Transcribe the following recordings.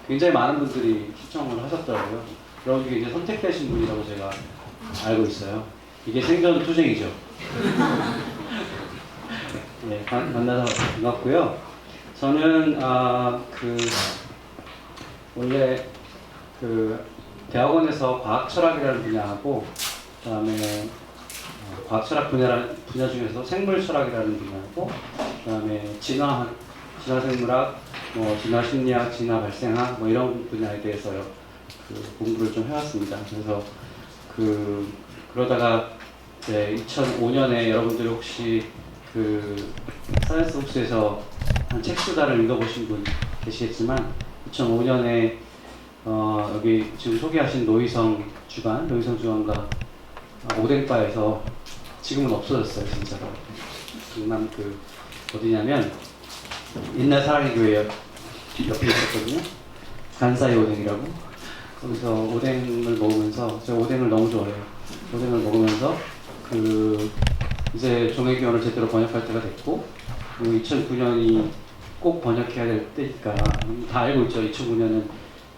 굉장히 많은 분들이 시청을 하셨더라고요. 그런 중에 이제 선택되신 분이라고 제가 알고 있어요. 이게 생존 투쟁이죠. 네, 만나서 반갑고요. 저는 원래 대학원에서 과학 철학이라는 분야하고, 그다음에 과학 철학 분야 중에서 생물 철학이라는 분야하고, 그다음에 진화 생물학, 진화 심리학, 진화 발생학 이런 분야에 대해서 공부를 좀 해왔습니다. 그래서 그러다가 이제 2005년에 여러분들이 혹시 사이언스 북스에서 한 책 수다를 읽어보신 분 계시겠지만, 2005년에 여기 지금 소개하신 노희성 주간과 오뎅바에서, 지금은 없어졌어요 진짜로. 강남 어디냐면 옛날 사랑의 교회 옆에 있었거든요. 간사이 오뎅이라고. 거기서 오뎅을 먹으면서, 제가 오뎅을 너무 좋아해요. 오뎅을 먹으면서 이제 종회기원을 제대로 번역할 때가 됐고, 2009년이 꼭 번역해야 될 때니까, 다 알고 있죠. 2009년은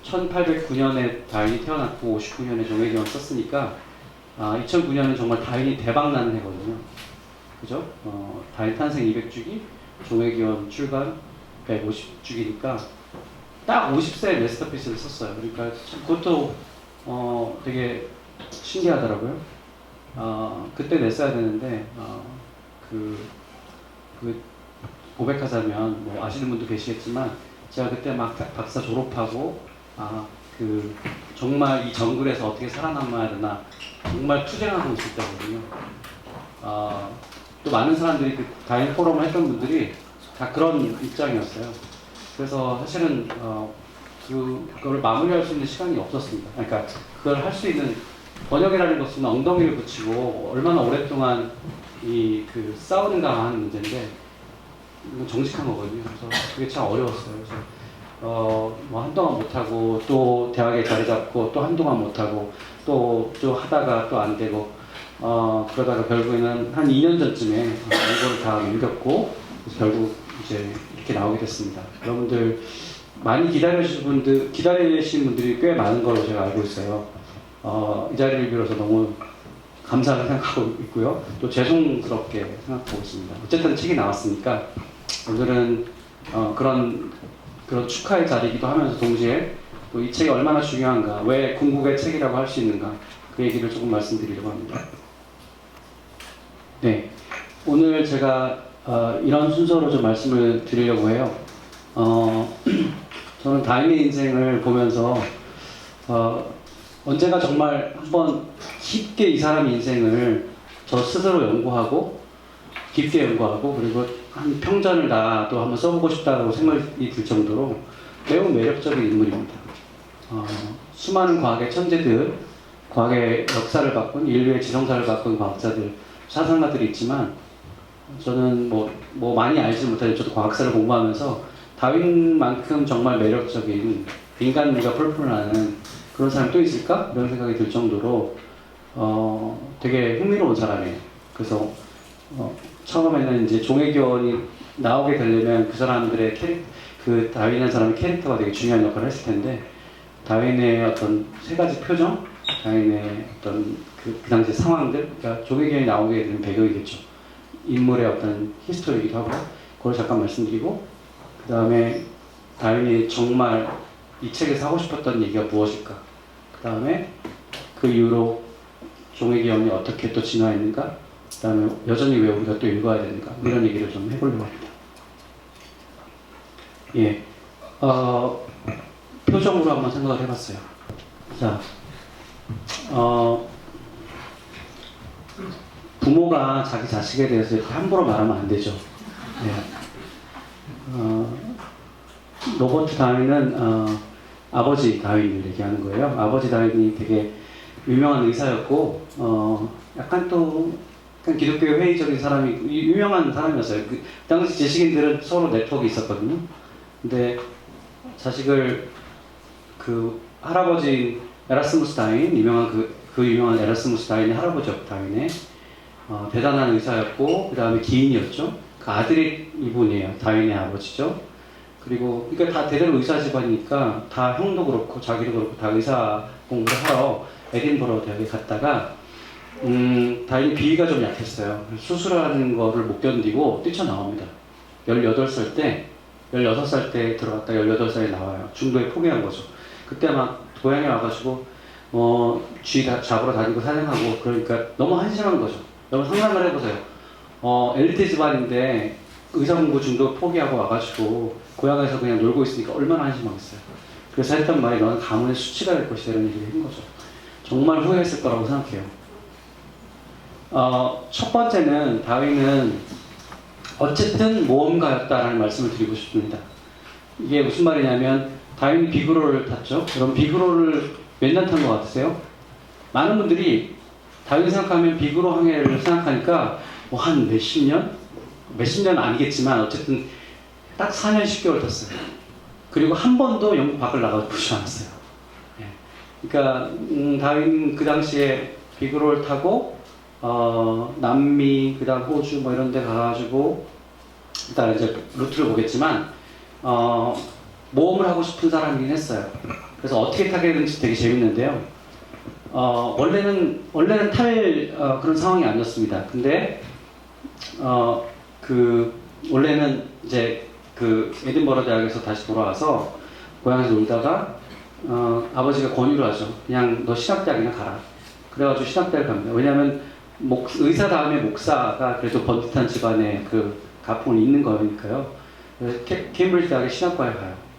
1809년에 다윈이 태어났고 59년에 종회기원 썼으니까 2009년은 정말 다윈이 대박나는 해거든요. 그죠? 다윈 탄생 200주기, 종회기원 출간 150주기니까 딱 50세에 마스터피스를 썼어요. 그러니까 그것도 되게 신기하더라고요. 그때 냈어야 되는데, 고백하자면 아시는 분도 계시겠지만, 제가 그때 막 박사 졸업하고 정말 이 정글에서 어떻게 살아남아야 되나 정말 투쟁하고 있을 때거든요. 또 많은 사람들이 다윈 포럼을 했던 분들이 다 그런 입장이었어요. 그래서 사실은 그걸 마무리할 수 있는 시간이 없었습니다. 그러니까 그걸 할 수 있는, 번역이라는 것은 엉덩이를 붙이고 얼마나 오랫동안 싸우는가 하는 문제인데, 정직한 거거든요. 그래서 그게 참 어려웠어요. 그래서 한동안 못하고, 또 대학에 자리 잡고, 또 한동안 못하고, 또 하다가 또 안 되고, 그러다가 결국에는 한 2년 전쯤에 이거를 다 넘겼고, 그래서 결국 이제 이렇게 나오게 됐습니다. 여러분들 많이 기다리신 분들이 꽤 많은 걸로 제가 알고 있어요. 이 자리를 빌어서 너무 감사하게 생각하고 있고요. 또 죄송스럽게 생각하고 있습니다. 어쨌든 책이 나왔으니까 오늘은 그런 축하의 자리이기도 하면서, 동시에 또 이 책이 얼마나 중요한가, 왜 궁극의 책이라고 할 수 있는가, 그 얘기를 조금 말씀드리려고 합니다. 네, 오늘 제가 이런 순서로 좀 말씀을 드리려고 해요. 저는 다윈의 인생을 보면서 언제가 정말 한번 깊게 이 사람의 인생을 저 스스로 연구하고, 깊게 연구하고, 그리고 한 평전을 나도 한번 써보고 싶다고 생각이 들 정도로 매우 매력적인 인물입니다. 수많은 과학의 천재들, 과학의 역사를 바꾼, 인류의 지성사를 바꾼 과학자들, 사상가들이 있지만, 저는 많이 알지 못하지만 저도 과학사를 공부하면서 다윈만큼 정말 매력적인, 인간미가 펄펄 나는 그런 사람이 또 있을까? 이런 생각이 들 정도로 되게 흥미로운 사람이에요. 그래서 처음에는 이제 종회기원이 나오게 되려면 그 사람들의 다윈이라는 사람의 캐릭터가 되게 중요한 역할을 했을 텐데, 다윈의 어떤 세 가지 표정, 다윈의 어떤 그 당시 상황들, 그러니까 종회기원이 나오게 되는 배경이겠죠. 인물의 어떤 히스토리이기도 하고, 그걸 잠깐 말씀드리고, 그 다음에 다윈이 정말 이 책에서 하고 싶었던 얘기가 무엇일까, 그 다음에 그 이후로 종회기원이 어떻게 또 진화했는가, 그 다음에 여전히 왜 우리가 또 읽어야 되는가, 이런 얘기를 좀 해보려고 합니다. 예, 표정으로 한번 생각을 해봤어요. 자, 부모가 자기 자식에 대해서 이렇게 함부로 말하면 안 되죠. 예. 로버트 다윈은 아버지 다윈을 얘기하는 거예요. 아버지 다윈이 되게 유명한 의사였고, 약간 기독교 회의적인 사람이, 유명한 사람이었어요. 그 당시 지식인들은 서로 네트워크 있었거든요. 근데 자식을 할아버지 에라스무스 다윈, 유명한 에라스무스 다윈의 할아버지였고, 다윈의 대단한 의사였고, 그 다음에 기인이었죠. 그 아들이 이분이에요. 다윈의 아버지죠. 그리고 그러니까 다 대대로 의사 집안이니까 다 형도 그렇고 자기도 그렇고 다 의사 공부를 하러 에딘버러 대학에 갔다가 다행히 비위가 좀 약했어요. 수술하는 거를 못 견디고 뛰쳐나옵니다. 16살 때 들어갔다 18살에 나와요. 중도에 포기한 거죠. 그때 막 고향에 와가지고 쥐 잡으러 다니고 사냥하고 그러니까 너무 한심한 거죠. 너무 상상을 해보세요. 엘리트 집안인데 의사 공부 중도 포기하고 와가지고 고향에서 그냥 놀고 있으니까 얼마나 한심하겠어요. 그래서 했던 말이 너는 가문의 수치가 될 것이다 이런 얘기를 한 거죠. 정말 후회했을 거라고 생각해요. 첫 번째는 다윈은 어쨌든 모험가였다라는 말씀을 드리고 싶습니다. 이게 무슨 말이냐면 다윈이 비그로를 탔죠. 그럼 비그로를 몇 년 탄 것 같으세요? 많은 분들이 다윈 생각하면 비그로 항해를 생각하니까 뭐 한 몇십 년? 몇십 년은 아니겠지만 어쨌든 딱 4년 10개월 탔어요. 그리고 한 번도 영국 밖을 나가보지 않았어요. 예. 그러니까 다윈 그 당시에 비그로를 타고 남미, 그다음 호주 뭐 이런 데 가가지고 일단 이제 루트를 보겠지만 모험을 하고 싶은 사람이긴 했어요. 그래서 어떻게 타게 되는지 되게 재밌는데요. 원래는 탈 그런 상황이 아니었습니다. 근데 원래는 이제 그 에딘버러 대학에서 다시 돌아와서 고향에서 놀다가 아버지가 권유를 하죠. 그냥 너 신학대학이나 가라. 그래가지고 신학대학을 갑니다. 왜냐하면 의사 다음에 목사가 그래도 번듯한 집안에 그 가풍을 잇는 거니까요. 그래서 케임브리지 대학의 신학과에 가요.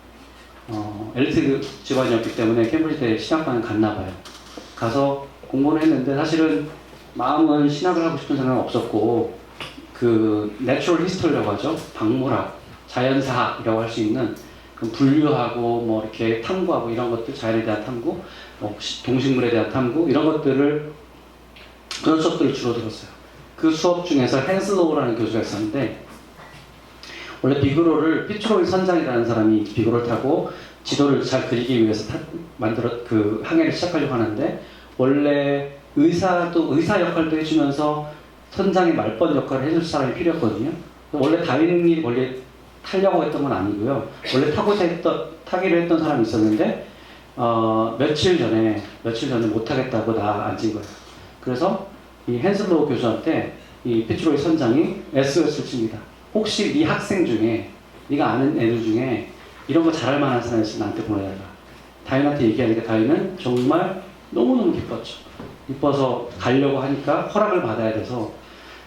엘리트 집안이었기 때문에 케임브리지 대학 신학과는 갔나 봐요. 가서 공부를 했는데 사실은 마음은 신학을 하고 싶은 생각은 없었고 그 내추럴 히스토리라고 하죠. 박물학, 자연사학이라고 할 수 있는 그 분류하고 뭐 이렇게 탐구하고 이런 것들, 자연에 대한 탐구, 동식물에 대한 탐구 이런 것들을 그런 수업들을 주로 들었어요. 그 수업 중에서 헨슬로우라는 교수가 있었는데 원래 비그로를 피트로이 선장이라는 사람이 비그로를 타고 지도를 잘 그리기 위해서 그 항해를 시작하려고 하는데 원래 의사 역할도 해주면서 선장의 말번 역할을 해줄 사람이 필요했거든요. 원래 다윈이 원래 타려고 했던 건 아니고요. 원래 타기로 했던 사람이 있었는데 며칠 전에 못 타겠다고 앉은 거예요. 그래서 이 헨슬로우 교수한테 이 피트로이 선장이 SOS를 칩니다. 혹시 네 학생 중에 네가 아는 애들 중에 이런 거 잘할 만한 사람이 있으면 나한테 보내달라. 다윈한테 얘기하니까 다윈은 정말 너무너무 기뻤죠. 기뻐서 가려고 하니까 허락을 받아야 돼서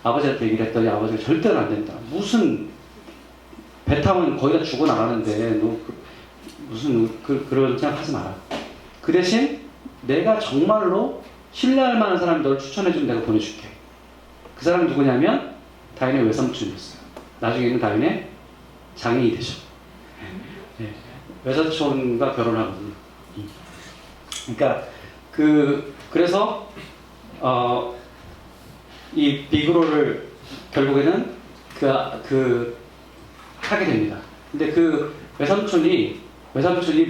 아버지한테 얘기를 했더니 아버지가 절대로 안 된다. 무슨 배 타면 거의 다 죽어나가는데 너 무슨 그런 생각 하지 마라. 그 대신 내가 정말로 신뢰할 만한 사람이 널 추천해주면 내가 보내줄게. 그 사람이 누구냐면 다윈의 외삼촌이었어요. 나중에는 다윈의 장인이 되죠. 네. 외사촌과 결혼하거든요. 그러니까 그래서 이 비그로를 결국에는 하게 됩니다. 근데 그 외삼촌이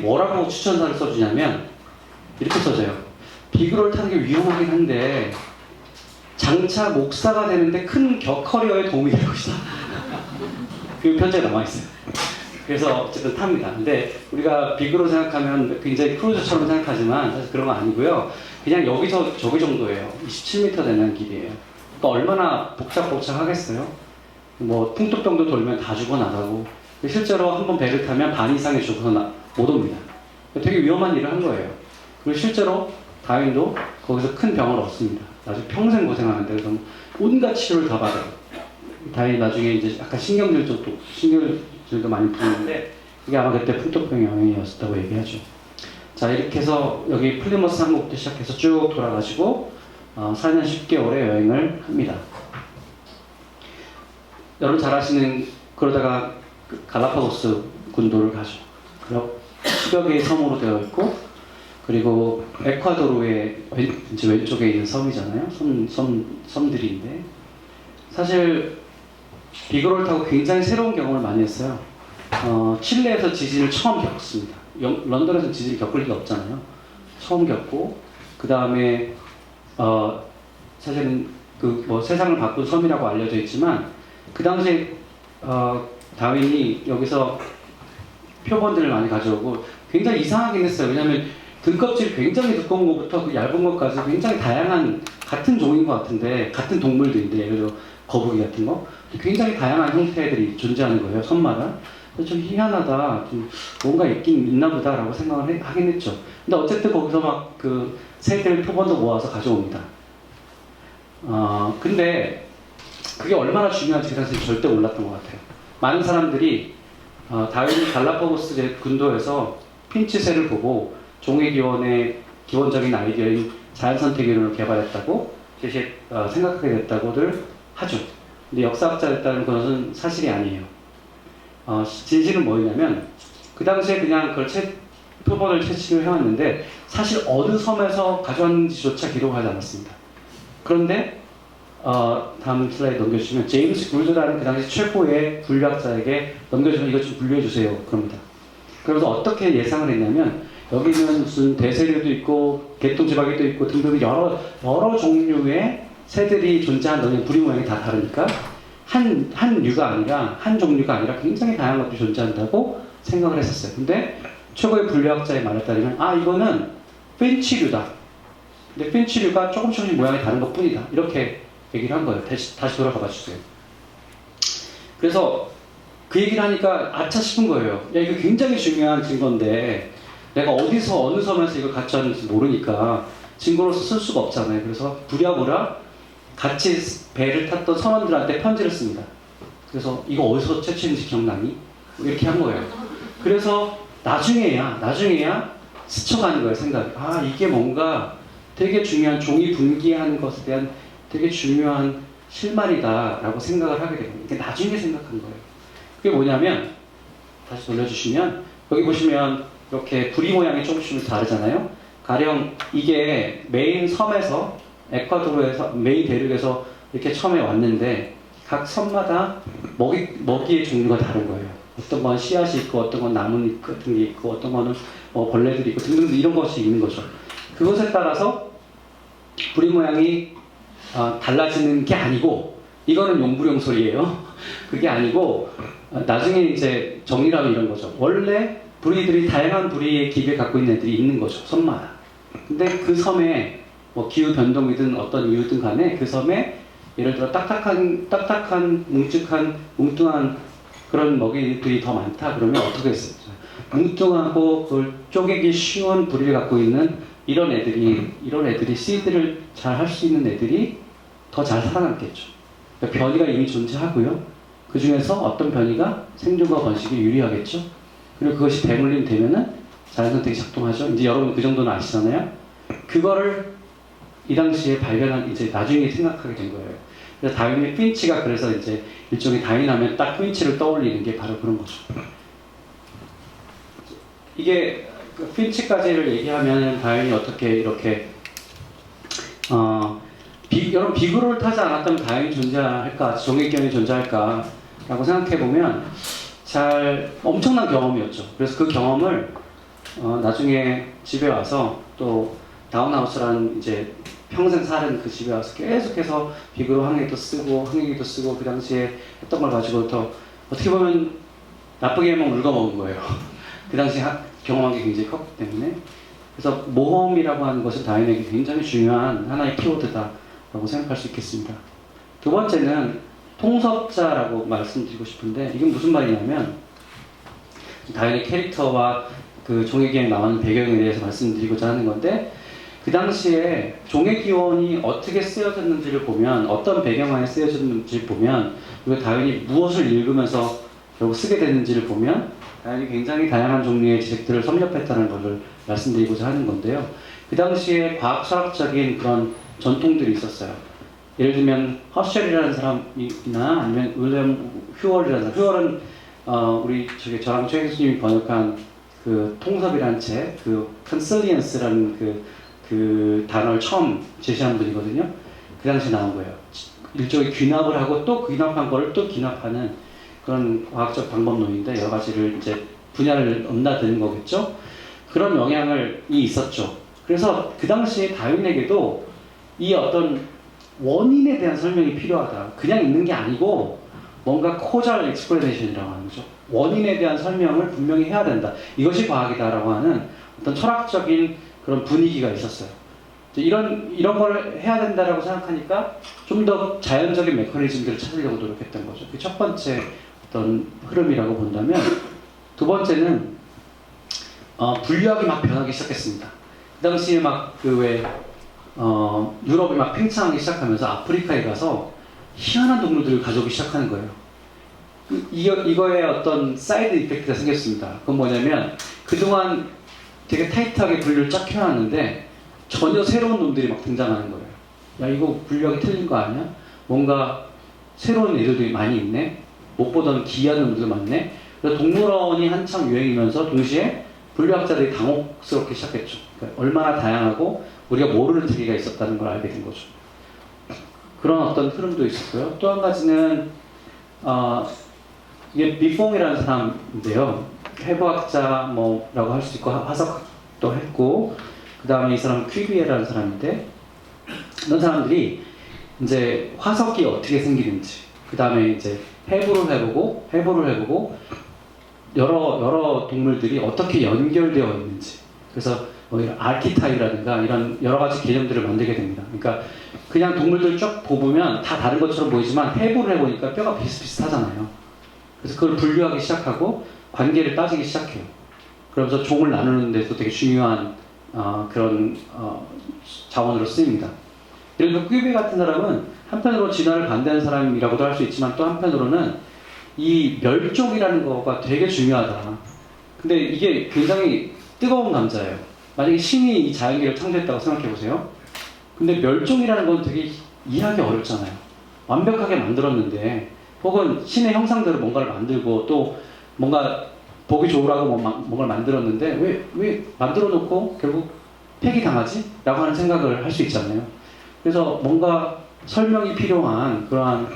뭐라고 추천사를 써주냐면 이렇게 써져요. 비그로를 타는 게 위험하긴 한데 장차 목사가 되는데 큰 커리어에 도움이 될 것이다. 그 편지가 남아있어요. 그래서 어쨌든 탑니다. 근데 우리가 비그로 생각하면 굉장히 크루즈처럼 생각하지만 사실 그런 거 아니고요. 그냥 여기서 저기 정도예요. 27m 되는 길이에요. 그러니까 얼마나 복잡하겠어요. 뭐 풍토병도 돌면 다 죽어나가고 실제로 한번 배를 타면 반 이상이 죽어서 못 옵니다. 되게 위험한 일을 한 거예요. 그리고 실제로 다윈도 거기서 큰 병을 얻습니다. 나중에 평생 고생하는데 그래서 온갖 치료를 다 받아요. 다윈이 나중에 이제 약간 신경질도 많이 부르는데 그게 아마 그때 풍토병 영향이었다고 얘기하죠. 자, 이렇게 해서 여기 플리머스 항구부터 시작해서 쭉 돌아가시고 4년 10개월의 여행을 합니다. 여러분 잘 아시는 그러다가 갈라파고스 군도를 가죠. 10여 개의 섬으로 되어 있고 그리고 에콰도르의 이제 왼쪽에 있는 섬이잖아요. 섬들인데 사실 비그로를 타고 굉장히 새로운 경험을 많이 했어요. 칠레에서 지진을 처음 겪었습니다. 런던에서 지진을 겪을 리가 없잖아요. 처음 겪고 그 다음에 사실은 세상을 바꾼 섬이라고 알려져 있지만 그 당시에 다윈이 여기서 표본들을 많이 가져오고 굉장히 이상하긴 했어요. 왜냐하면 등껍질이 굉장히 두꺼운 것부터 그 얇은 것까지 굉장히 다양한 같은 종인 것 같은데 같은 동물들인데 예를 들어 거북이 같은 거 굉장히 다양한 형태들이 존재하는 거예요. 섬마다. 그래서 좀 희한하다. 좀 뭔가 있긴 있나 보다라고 생각을 하긴 했죠. 근데 어쨌든 거기서 막 그 새들 표본도 모아서 가져옵니다. 근데 그게 얼마나 중요한지 그 당시에 절대 몰랐던 것 같아요. 많은 사람들이 다윈이 갈라파고스 군도에서 핀치새를 보고 종의기원의 기본적인 아이디어인 자연선택이론을 개발했다고 생각하게 됐다고들 하죠. 근데 역사학자에 따르면 그것은 사실이 아니에요. 진실은 뭐였냐면 그 당시에 그냥 그걸 표본을 채취를 해왔는데 사실 어느 섬에서 가져왔는지조차 기록을 하지 않았습니다. 그런데 다음 슬라이드 넘겨주시면 제임스 굴드라는 그 당시 최고의 분류학자에게 넘겨주면 이것 좀 분류해주세요. 그럽니다. 그래서 어떻게 예상을 했냐면 여기는 무슨 대세류도 있고 개똥지박이도 있고 등등 여러 종류의 새들이 존재한다는 부리 모양이 다 다르니까 한 류가 아니라 한 종류가 아니라 굉장히 다양한 것들이 존재한다고 생각을 했었어요. 근데 최고의 분류학자의 말에 따르면 이거는 핀치류다. 근데 핀치류가 조금씩 모양이 다른 것 뿐이다. 이렇게 얘기를 한 거예요. 다시 돌아가 봐 주세요. 그래서 그 얘기를 하니까 아차 싶은 거예요. 야, 이거 굉장히 중요한 증거인데 내가 어디서 어느 섬에서 이걸 가져왔는지 모르니까 증거로서 쓸 수가 없잖아요. 그래서 부랴부랴 같이 배를 탔던 선원들한테 편지를 씁니다. 그래서 이거 어디서 채취했는지 기억나니? 이렇게 한 거예요. 그래서 나중에야 스쳐가는 거예요. 생각이. 이게 뭔가 되게 중요한 종이 분기하는 것에 대한 되게 중요한 실마리다라고 생각을 하게 됩니다. 이게 나중에 생각한 거예요. 그게 뭐냐면 다시 돌려주시면 여기 보시면 이렇게 부리 모양이 조금씩 다르잖아요. 가령 이게 메인 섬에서 에콰도르에서 메인 대륙에서 이렇게 처음에 왔는데 각 섬마다 먹이의 종류가 다른 거예요. 어떤 건 씨앗이 있고 어떤 건 나뭇잎 같은 게 있고 어떤 거는 벌레들이 있고 등등 이런 것이 있는 거죠. 그것에 따라서 부리 모양이 달라지는 게 아니고 이거는 용부령 소리예요. 그게 아니고 나중에 이제 정리를 하면 이런 거죠. 원래 부리들이 다양한 부리의 기를 갖고 있는 애들이 있는 거죠. 섬마다. 근데 그 섬에 기후 변동이든 어떤 이유든 간에 그 섬에 예를 들어 딱딱한 뭉뚱한 그런 먹이들이 더 많다 그러면 어떻게 했어요? 뭉뚱하고 그걸 쪼개기 쉬운 부리를 갖고 있는 이런 애들이 씨드를 잘 할 수 있는 애들이 더 잘 살아남겠죠. 그러니까 변이가 이미 존재하고요. 그 중에서 어떤 변이가 생존과 번식에 유리하겠죠. 그리고 그것이 대물림 되면은 자연선택이 작동하죠. 이제 여러분 그 정도는 아시잖아요. 그거를 이 당시에 발견한 이제 나중에 생각하게 된 거예요. 그래서 다윈의 핀치가 그래서 이제 일종의 다윈하면 딱 핀치를 떠올리는 게 바로 그런 거죠. 이게 핀치까지를 얘기하면 다윈이 어떻게 이렇게 여러분 비구를 타지 않았다면 다윈이 존재할까, 종의견이 존재할까라고 생각해 보면 엄청난 경험이었죠. 그래서 그 경험을 나중에 집에 와서 또 다운하우스라는 이제 평생 사는 그 집에 와서 계속해서 비그로 항해기도 쓰고 그 당시에 했던 걸 가지고 더 어떻게 보면 나쁘게 하면 울거먹은 거예요. 그 당시에 경험한 게 굉장히 컸기 때문에. 그래서 모험이라고 하는 것은 다윈에게 굉장히 중요한 하나의 키워드다라고 생각할 수 있겠습니다. 두 번째는 통섭자라고 말씀드리고 싶은데 이건 무슨 말이냐면 다윈의 캐릭터와 그 종의기원에 나오는 배경에 대해서 말씀드리고자 하는 건데 그 당시에 종의기원이 어떻게 쓰여졌는지를 보면 어떤 배경화에 쓰여졌는지를 보면 그리고 다윈이 무엇을 읽으면서 결국 쓰게 됐는지를 보면 다윈이 굉장히 다양한 종류의 지식들을 섭렵했다는 것을 말씀드리고자 하는 건데요. 그 당시에 과학철학적인 그런 전통들이 있었어요. 예를 들면 허셜이라는 사람이나 아니면 윌리엄 휴월이라는 사람. 휴월은 우리 저랑 최 교수님이 번역한 그 통섭이라는 책, 그 컨실리언스라는 그 단어를 처음 제시한 분이거든요. 그 당시에 나온 거예요. 일종의 귀납을 하고 또 귀납한 거를 또 귀납하는 그런 과학적 방법론인데 여러 가지를 이제 분야를 넘나드는 거겠죠. 그런 영향이 있었죠. 그래서 그 당시에 다윈에게도 이 어떤 원인에 대한 설명이 필요하다. 그냥 있는 게 아니고 뭔가 코잘 익스플레이션이라고 하는 거죠. 원인에 대한 설명을 분명히 해야 된다. 이것이 과학이다라고 하는 어떤 철학적인 그런 분위기가 있었어요. 이런 걸 해야 된다라고 생각하니까 좀 더 자연적인 메커니즘들을 찾으려고 노력했던 거죠. 그 첫 번째 어떤 흐름이라고 본다면, 두 번째는 분류학이 막 변하기 시작했습니다. 그 당시에 막 유럽이 막 팽창하기 시작하면서 아프리카에 가서 희한한 동물들을 가져오기 시작하는 거예요. 이거에 어떤 사이드 이펙트가 생겼습니다. 그건 뭐냐면, 그동안 되게 타이트하게 분류를 쫙 해놨는데 전혀 새로운 놈들이 막 등장하는 거예요. 야, 이거 분류하기 틀린 거 아니야? 뭔가 새로운 애들이 많이 있네? 못 보던 기이한 놈들 많네? 그래서 동물원이 한창 유행이면서 동시에 분류학자들이 당혹스럽게 시작했죠. 그러니까 얼마나 다양하고 우리가 모르는 세계가 있었다는 걸 알게 된 거죠. 그런 어떤 흐름도 있었고요. 또 한 가지는 이게 비퐁이라는 사람인데요. 해부학자 뭐라고 할 수 있고 화석도 했고, 그 다음에 이 사람은 퀴비에라는 사람인데, 이런 사람들이 이제 화석이 어떻게 생기는지, 그 다음에 이제 해부를 해보고 여러 동물들이 어떻게 연결되어 있는지, 그래서 뭐 이런 아키타입이라든가 이런 여러 가지 개념들을 만들게 됩니다. 그러니까 그냥 동물들 쭉 보면 다 다른 것처럼 보이지만 해부를 해보니까 뼈가 비슷비슷하잖아요. 그래서 그걸 분류하기 시작하고 관계를 따지기 시작해요. 그러면서 종을 나누는 데도 되게 중요한 그런 자원으로 쓰입니다. 예를 들어 퀴베 같은 사람은 한편으로 진화를 반대하는 사람이라고도 할 수 있지만, 또 한편으로는 이 멸종이라는 거가 되게 중요하다. 근데 이게 굉장히 뜨거운 남자예요. 만약에 신이 이 자연계를 창조했다고 생각해보세요. 근데 멸종이라는 건 되게 이해하기 어렵잖아요. 완벽하게 만들었는데, 혹은 신의 형상대로 뭔가를 만들고 또 뭔가 보기 좋으라고 뭔가를 만들었는데 왜 만들어 놓고 결국 폐기당하지? 라고 하는 생각을 할 수 있잖아요. 그래서 뭔가 설명이 필요한 그러한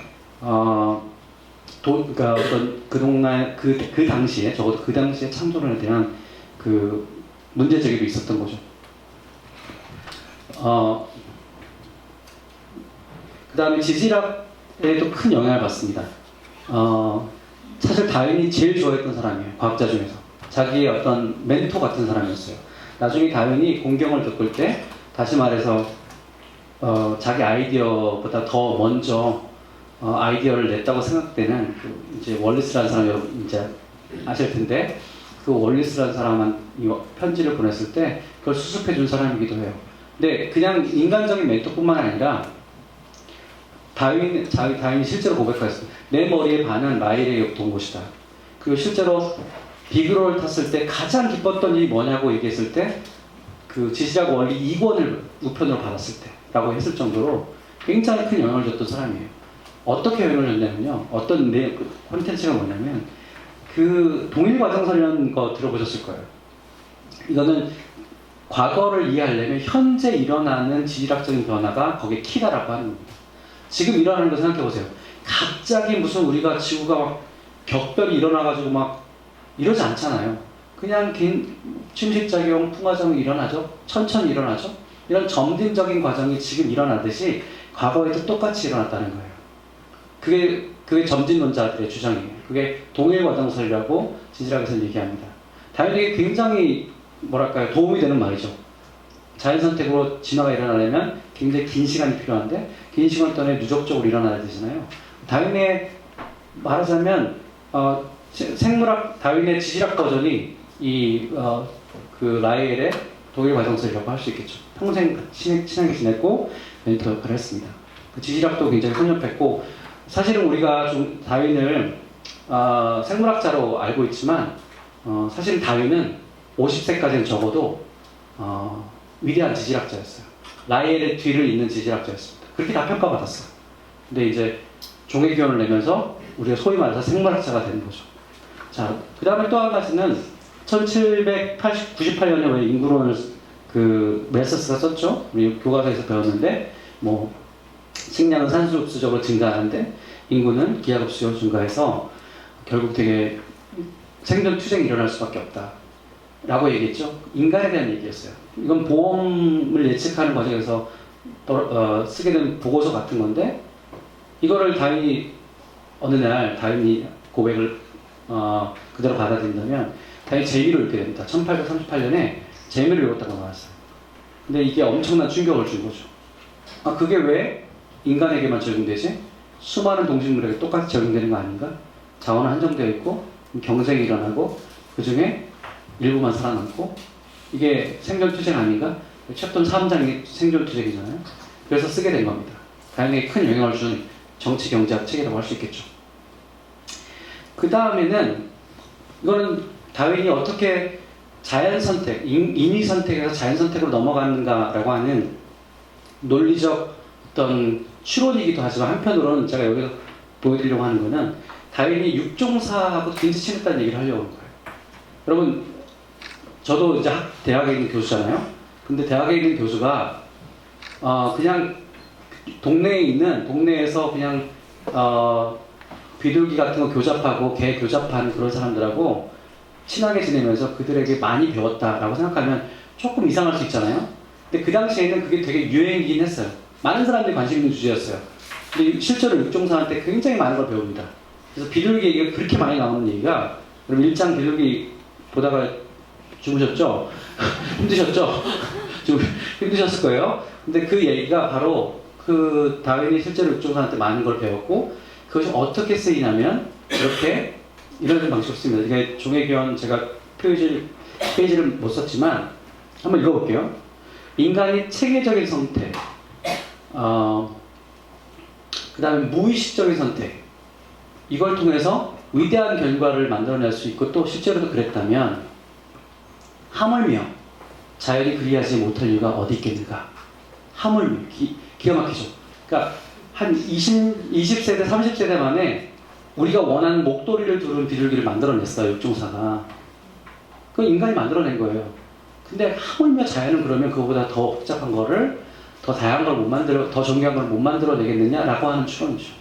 그러니까 어떤 그동안 그 당시에, 적어도 그 당시에 창조론에 대한 그 문제 제기도 있었던 거죠. 그 다음에 지질학에도 큰 영향을 받습니다. 사실 다윈이 제일 좋아했던 사람이에요. 과학자 중에서. 자기의 어떤 멘토 같은 사람이었어요. 나중에 다윈이 공경을 겪을 때, 다시 말해서 자기 아이디어보다 더 먼저 아이디어를 냈다고 생각되는 이제 월리스라는 사람, 여러분 이제 아실 텐데, 그 월리스라는 사람한 이 편지를 보냈을 때 그걸 수습해 준 사람이기도 해요. 근데 그냥 인간적인 멘토뿐만 아니라 다윈이 실제로 고백했어요. 내 머리의 반은 라일에 돈 곳이다. 그리고 실제로 비그로를 탔을 때 가장 기뻤던 일이 뭐냐고 얘기했을 때, 그 지질학 원리 2권을 우편으로 받았을 때 라고 했을 정도로 굉장히 큰 영향을 줬던 사람이에요. 어떻게 영향을 줬냐면요, 어떤 콘텐츠가 뭐냐면, 그 동일과정설이라는 거 들어보셨을 거예요. 이거는 과거를 이해하려면 현재 일어나는 지질학적인 변화가 거기에 키다라고 하는 겁니다. 지금 일어나는 거 생각해보세요. 갑자기 무슨 우리가 지구가 막 격변이 일어나가지고 막 이러지 않잖아요. 그냥 긴 침식작용, 풍화작용이 일어나죠. 천천히 일어나죠. 이런 점진적인 과정이 지금 일어나듯이 과거에도 똑같이 일어났다는 거예요. 그게 점진론자들의 주장이에요. 그게 동일과정설이라고 지질학에서는 얘기합니다. 다윈에게 굉장히 뭐랄까요, 도움이 되는 말이죠. 자연선택으로 진화가 일어나려면 굉장히 긴 시간이 필요한데, 긴 시간 동안에 누적적으로 일어나야 되잖아요. 다윈의 말하자면 생물학, 다윈의 지질학 버전이 그 라이엘의 동일과정설이라고 할 수 있겠죠. 평생 친하게 지냈고 멘토 역할을 했습니다. 그 지질학도 굉장히 선협했고, 사실은 우리가 좀 다윈을 생물학자로 알고 있지만, 사실 다윈은 50세까지는 적어도 위대한 지질학자였어요. 라이엘의 뒤를 잇는 지질학자였습니다. 그렇게 다 평가받았어요. 근데 이제 종의 기원을 내면서 우리가 소위 말해서 생물학자가 되는 거죠. 자, 그 다음에 또 한 가지는 1798년에 인구론을 그 멜서스가 썼죠. 우리 교과서에서 배웠는데, 뭐 식량은 산술수적으로 증가하는데 인구는 기하급수적으로 증가해서 결국 되게 생존 투쟁이 일어날 수밖에 없다 라고 얘기했죠. 인간에 대한 얘기였어요. 이건 보험을 예측하는 과정에서 쓰게 된 보고서 같은 건데, 이거를 다윈이 어느 날 다윈이 고백을 그대로 받아들인다면 다윈이 재미로 읽게 됩니다. 1838년에 재미를 읽었다고 나왔어요. 근데 이게 엄청난 충격을 준 거죠. 그게 왜 인간에게만 적용되지? 수많은 동식물에게 똑같이 적용되는 거 아닌가? 자원은 한정되어 있고 경쟁이 일어나고 그 중에 일부만 살아남고 이게 생존투쟁 아닌가? 챕터 3장이 생존투쟁이잖아요. 그래서 쓰게 된 겁니다. 다윈에게 큰 영향을 준 정치 경제학 책이라고 할 수 있겠죠. 그 다음에는 이거는 다윈이 어떻게 자연 선택, 인위 선택에서 자연 선택으로 넘어가는가라고 하는 논리적 어떤 추론이기도 하지만 한편으로는 제가 여기서 보여드리려고 하는 거는 다윈이 육종사하고 빈트 친했다는 얘기를 하려고 하는 거예요. 여러분, 저도 이제 대학에 있는 교수잖아요. 근데 대학에 있는 교수가 그냥 동네에서 그냥 비둘기 같은 거 교잡하고 개 교잡하는 그런 사람들하고 친하게 지내면서 그들에게 많이 배웠다라고 생각하면 조금 이상할 수 있잖아요. 근데 그 당시에는 그게 되게 유행이긴 했어요. 많은 사람들이 관심 있는 주제였어요. 근데 실제로 육종사한테 굉장히 많은 걸 배웁니다. 그래서 비둘기 얘기가 그렇게 많이 나오는 얘기가, 그럼 일장 비둘기 보다가 죽으셨죠? 힘드셨죠? 좀 힘드셨을 거예요. 근데 그 얘기가 바로 그 다윈이 실제로 육종사한테 많은 걸 배웠고, 그것이 어떻게 쓰이냐면 이렇게 이런 방식으로 씁니다. 이게 종회견 제가 페이지를 못 썼지만 한번 읽어볼게요. 인간이 체계적인 선택, 그 다음에 무의식적인 선택, 이걸 통해서 위대한 결과를 만들어낼 수 있고 또 실제로도 그랬다면 하물며 자연이 그리하지 못할 이유가 어디 있겠는가. 하물며 기가 막히죠. 그러니까 한 20세대 30세대 만에 우리가 원하는 목도리를 두른 비둘기를 만들어냈어요. 육종사가. 그건 인간이 만들어낸 거예요. 근데 하물며 자연은 그러면 그거보다 더 복잡한 거를, 더 다양한 걸 못 만들어, 더 정교한 걸 못 만들어내겠느냐라고 하는 추론이죠.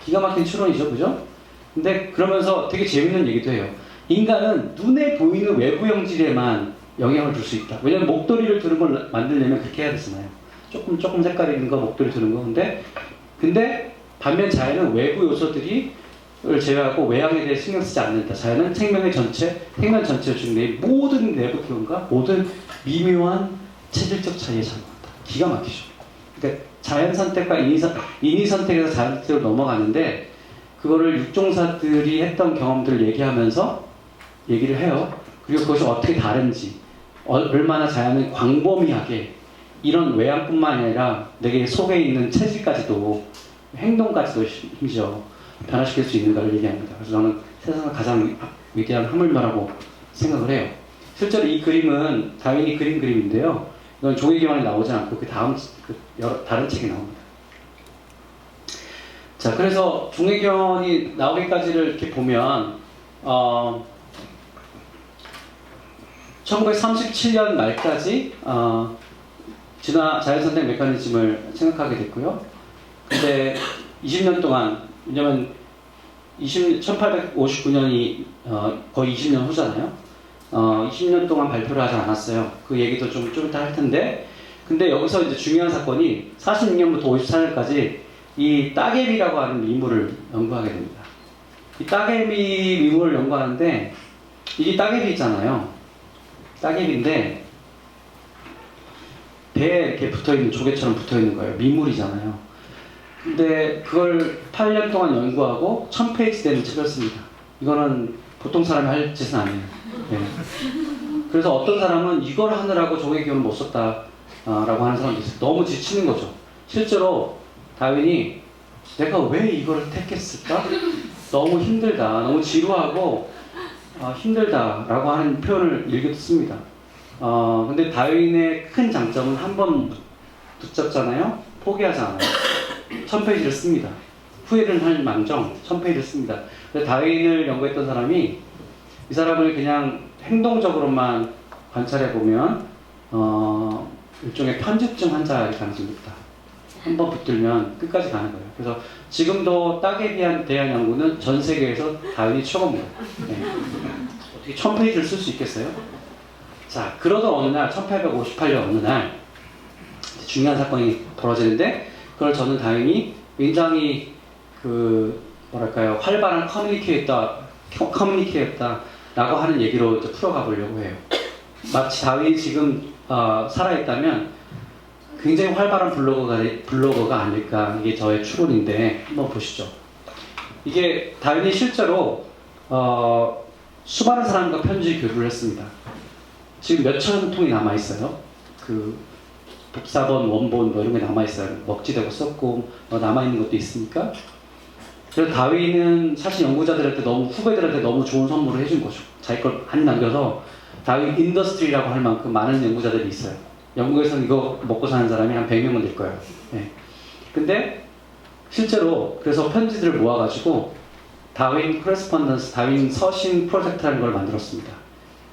기가 막힌 추론이죠. 그죠? 근데 그러면서 되게 재밌는 얘기도 해요. 인간은 눈에 보이는 외부 형질에만 영향을 줄 수 있다. 왜냐면 목도리를 두는 걸 만들려면 그렇게 해야 되잖아요. 조금 색깔이 있는 거, 목도리 두는 거. 근데 반면 자연은 외부 요소들을 제외하고 외향에 대해 신경 쓰지 않는다. 자연은 생명 전체를 중에 모든 내부 기운과 모든 미묘한 체질적 차이에 참여한다. 기가 막히죠. 그러니까 자연 선택과 인위 선택에서 자연 선택으로 넘어가는데, 그거를 육종사들이 했던 경험들을 얘기하면서 얘기를 해요. 그리고 그것이 어떻게 다른지, 얼마나 자연은 광범위하게 이런 외향뿐만 아니라 내게 속에 있는 체질까지도, 행동까지도 심지어 변화시킬 수 있는가를 얘기합니다. 그래서 저는 세상에서 가장 위대한 하물며라고 생각을 해요. 실제로 이 그림은 다윈이 그린 그림인데요. 이건 종이기만이 나오지 않고 그 다음 다른 책이 나옵니다. 자, 그래서 종회견이 나오기까지를 이렇게 보면 1937년 말까지 자연선택 메커니즘을 생각하게 됐고요. 근데 20년 동안, 왜냐면 1859년이 거의 20년 후잖아요. 20년 동안 발표를 하지 않았어요. 그 얘기도 좀 이따 할 텐데, 근데 여기서 이제 중요한 사건이 46년부터 54년까지 이 따개비라고 하는 미물을 연구하게 됩니다. 이 따개비 미물을 연구하는데, 이게 따개비 있잖아요. 따개비인데 배에 이렇게 붙어있는, 조개처럼 붙어있는 거예요. 미물이잖아요. 근데 그걸 8년 동안 연구하고 1000페이지 되는 책을 씁니다. 이거는 보통 사람이 할 짓은 아니에요. 네. 그래서 어떤 사람은 이걸 하느라고 종회견을 못 썼다 라고 하는 사람도 있어요. 너무 지치는 거죠. 실제로 다윈이 내가 왜 이걸 택했을까? 너무 힘들다, 너무 지루하고 힘들다 라고 하는 표현을 일기도 씁니다. 근데 다윈의 큰 장점은 한 번 붙잡잖아요? 포기하지 않아요. 1000페이지를 씁니다. 후회를 할 망정 1000페이지를 씁니다. 근데 다윈을 연구했던 사람이 이 사람을 그냥 행동적으로만 관찰해보면 일종의 편집증 환자일 가능성이 높다. 한번 붙들면 끝까지 가는 거예요. 그래서 지금도 따개비에 대한 연구는 전 세계에서 다윈이 최고입니다. 네. 어떻게 1000페이지를 쓸 수 있겠어요? 자, 그러던 어느 날, 1858년 어느 날 중요한 사건이 벌어지는데, 그걸 저는 다윈이 굉장히 뭐랄까요, 활발한 커뮤니케이터다라고 하는 얘기로 이제 풀어가 보려고 해요. 마치 다윈이 지금 살아있다면 굉장히 활발한 블로거가 아닐까, 이게 저의 추론인데 한번 보시죠. 이게 다윈이 실제로 수많은 사람과 편지 교류를 했습니다. 지금 몇천 통이 남아 있어요. 그 복사본, 원본 뭐 이런 게 남아 있어요. 먹지되고 썼고 남아 있는 것도 있으니까. 그래서 다윈은 사실 연구자들한테 후배들한테 너무 좋은 선물을 해준 거죠. 자기 걸 많이 남겨서 다윈 인더스트리라고 할 만큼 많은 연구자들이 있어요. 영국에서는 이거 먹고 사는 사람이 한 100명은 될 거예요. 네. 근데 실제로 그래서 편지들을 모아가지고 다윈 코레스폰던스, 다윈 서신 프로젝트라는 걸 만들었습니다.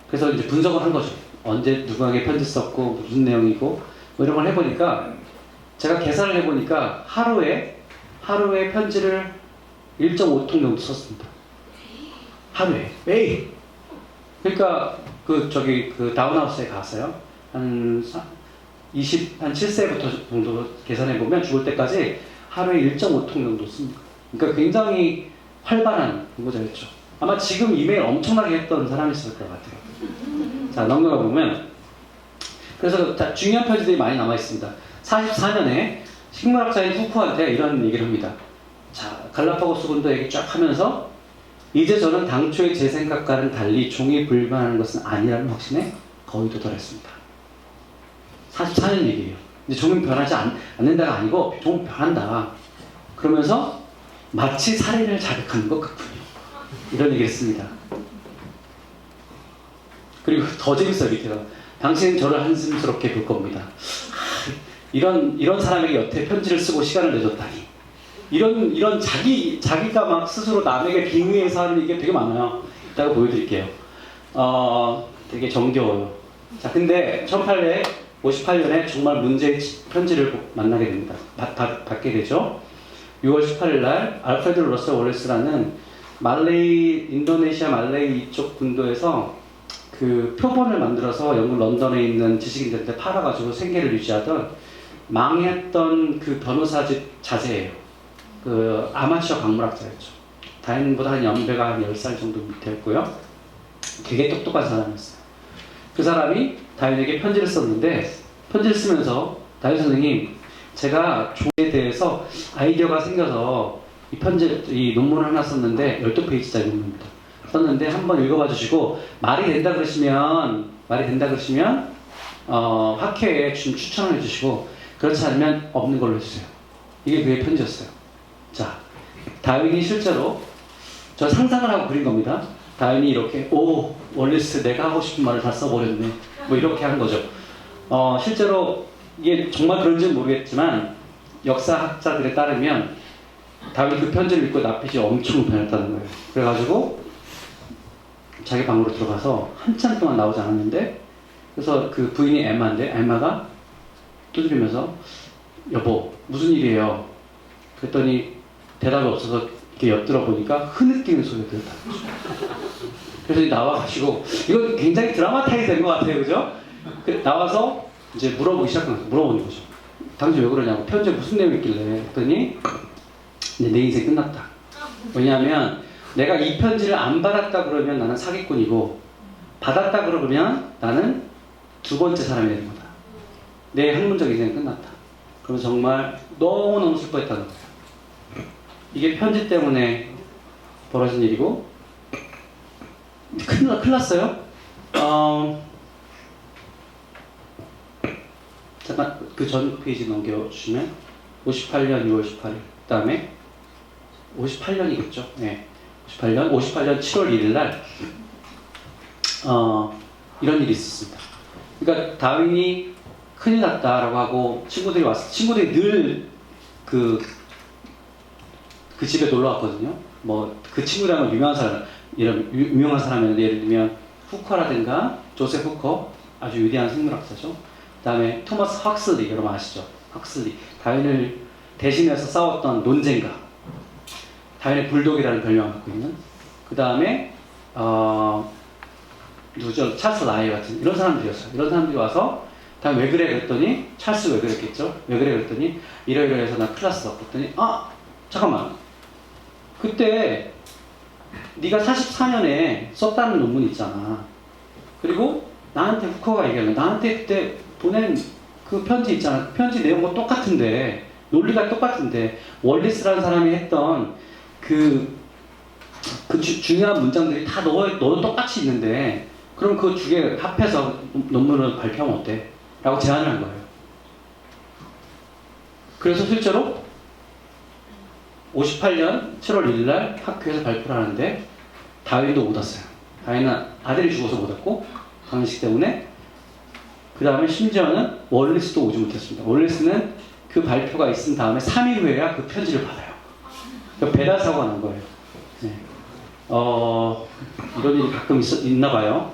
그래서 이제 분석을 한 거죠. 언제 누구에게 편지 썼고 무슨 내용이고 뭐 이런 걸 해보니까, 제가 계산을 해보니까 하루에 편지를 1.5통 정도 썼습니다. 하루에 매일. 그러니까 그 다운하우스에 가서요. 한 7세부터 정도 계산해 보면 죽을 때까지 하루에 1.5통 정도 씁니다. 그러니까 굉장히 활발한 연구자였죠. 아마 지금 이메일 엄청나게 했던 사람이었을 것 같아요. 자, 넘겨가 보면, 그래서 중요한 편지들이 많이 남아 있습니다. 44년에 식물학자인 후쿠한테 이런 얘기를 합니다. 자, 갈라파고스 군도 얘기 쫙 하면서, 이제 저는 당초의 제 생각과는 달리 종이 불변하는 것은 아니라는 확신에 거의 도달했습니다. 44년 얘기예요. 근데 종은 변하지 않는다가 아니고 종은 변한다. 그러면서 마치 살인을 자극하는 것 같군요. 이런 얘기를 했습니다. 그리고 더 재밌어요, 밑에가. 당신은 저를 한심스럽게 볼 겁니다. 이런 사람에게 여태 편지를 쓰고 시간을 내줬다니. 이런 자기가 막 스스로 남에게 빙의해서 하는 게 되게 많아요. 이따가 보여드릴게요. 되게 정겨워요. 자, 근데 1858년에 정말 문제의 편지를 만나게 됩니다. 받게 되죠. 6월 18일 날 알프레드 러셀 월레스라는 인도네시아 말레이 이쪽 군도에서 그 표본을 만들어서 영국 런던에 있는 지식인들한테 팔아가지고 생계를 유지하던 망했던 그 변호사집 자제예요. 그 아마추어 강물학자였죠. 다윈보다 한 연배가 한 10살 정도 밑에였고요. 되게 똑똑한 사람이었어요. 그 사람이 다윈에게 편지를 썼는데, 편지를 쓰면서 다윈 선생님, 제가 종에 대해서 아이디어가 생겨서 이 논문을 하나 썼는데 12페이지짜리 논문입니다. 썼는데 한번 읽어봐 주시고 말이 된다 그러시면 학회에 추천을 해주시고, 그렇지 않으면 없는 걸로 해주세요. 이게 그의 편지였어요. 자, 다윈이 실제로 저 상상을 하고 그린 겁니다. 다윈이 이렇게 월레스 내가 하고 싶은 말을 다 써버렸네. 뭐 이렇게 한 거죠. 실제로 이게 정말 그런지는 모르겠지만 역사학자들에 따르면 다윈이 그 편지를 읽고 낯빛이 엄청 변했다는 거예요. 그래가지고 자기 방으로 들어가서 한참 동안 나오지 않았는데, 그래서 그 부인이 엠마가 두드리면서 여보 무슨 일이에요? 그랬더니 대답이 없어서 이렇게 엿들어 보니까 흐느끼는 소리가 들었다는 거죠. 그래서 나와가지고, 이건 굉장히 드라마타이즈 된 것 같아요, 그죠? 나와서 이제 물어보는 거죠. 당신 왜 그러냐고, 편지에 무슨 내용이 있길래. 그랬더니 내 인생 끝났다. 왜냐하면 내가 이 편지를 안 받았다 그러면 나는 사기꾼이고, 받았다 그러면 나는 두 번째 사람이 되는 거다. 내 학문적 인생이 끝났다. 그러면 정말 너무너무 슬퍼했다는 거예요. 이게 편지 때문에 벌어진 일이고, 큰일 났어요. 잠깐 그 전 페이지 넘겨주시면 58년 6월 18일, 그 다음에 58년이겠죠. 네. 58년 7월 1일 날 이런 일이 있었습니다. 그러니까 다윈이 큰일 났다라고 하고 친구들이 늘 그 집에 놀러 왔거든요. 뭐 그 친구랑은 유명한 사람이었는데, 예를 들면 후커라든가 조셉 후커, 아주 위대한 생물학자죠. 그 다음에 토마스 헉슬리, 여러분 아시죠? 헉슬리, 다윈을 대신해서 싸웠던 논쟁가, 다윈의 불독이라는 별명을 갖고 있는. 그 다음에 누구죠? 찰스 라이 같은 이런 사람들이었어요. 이런 사람들이 와서 다윈 왜 그래 그랬더니, 찰스 왜 그랬겠죠? 왜 그래 그랬더니 이러이러해서 나 큰일 났어. 그랬더니 잠깐만, 그때 네가 44년에 썼다는 논문 있잖아. 그리고 나한테 후커가 얘기하는 거야. 나한테 그때 보낸 그 편지 있잖아. 그 편지 내용과 똑같은데, 논리가 똑같은데, 월리스라는 사람이 했던 중요한 문장들이 다 너도 똑같이 있는데, 그럼 그 두 개 합해서 논문을 발표하면 어때? 라고 제안을 한 거예요. 그래서 실제로 58년 7월 1일 날 학교에서 발표를 하는데 다윈도 못 왔어요. 다윈은 아들이 죽어서 못 왔고 장례식 때문에. 그 다음에 심지어는 월리스도 오지 못했습니다. 월리스는 그 발표가 있은 다음에 3일 후에야 그 편지를 받아요. 그러니까 배달 사고가 난 거예요. 네. 이런 일이 가끔 있나 봐요.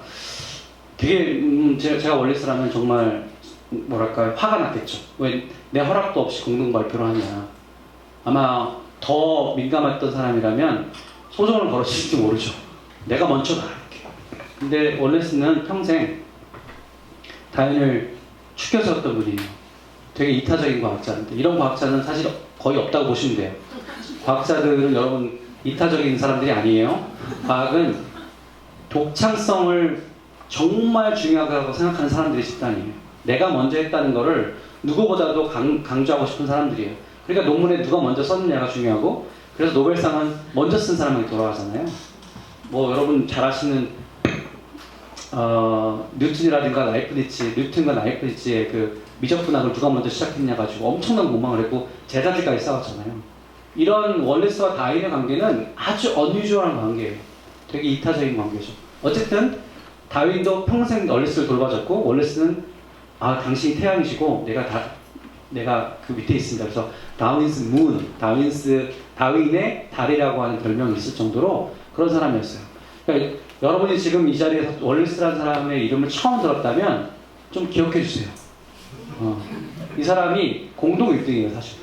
되게 제가 월리스라면 정말 뭐랄까 화가 났겠죠. 왜 내 허락도 없이 공동 발표를 하냐. 아마 더 민감했던 사람이라면 소송을 걸었을지 모르죠. 내가 먼저다 이렇게. 근데 월리스는 평생 다윈을 추켜세웠던 분이에요. 되게 이타적인 과학자인데, 이런 과학자는 사실 거의 없다고 보시면 돼요. 과학자들은 여러분 이타적인 사람들이 아니에요. 과학은 독창성을 정말 중요하다고 생각하는 사람들의 집단이에요. 내가 먼저 했다는 거를 누구보다도 강조하고 싶은 사람들이에요. 그러니까 논문에 누가 먼저 썼느냐가 중요하고, 그래서 노벨상은 먼저 쓴 사람에게 돌아가잖아요. 뭐 여러분 잘 아시는 뉴턴이라든가 뉴턴과 라이프니츠의 그 미적분학을 누가 먼저 시작했냐 가지고 엄청난 공방을 했고 제자들까지 싸웠잖아요. 이런 월리스와 다윈의 관계는 아주 어뉴주얼한 관계예요. 되게 이타적인 관계죠. 어쨌든 다윈도 평생 월리스를 돌봐줬고, 월리스는 당신이 태양이시고 내가 그 밑에 있습니다. 그래서 다윈's moon, 다윈의 달이라고 하는 별명이 있을 정도로 그런 사람이었어요. 그러니까 여러분이 지금 이 자리에서 월리스라는 사람의 이름을 처음 들었다면 좀 기억해 주세요. 이 사람이 공동 1등이에요, 사실.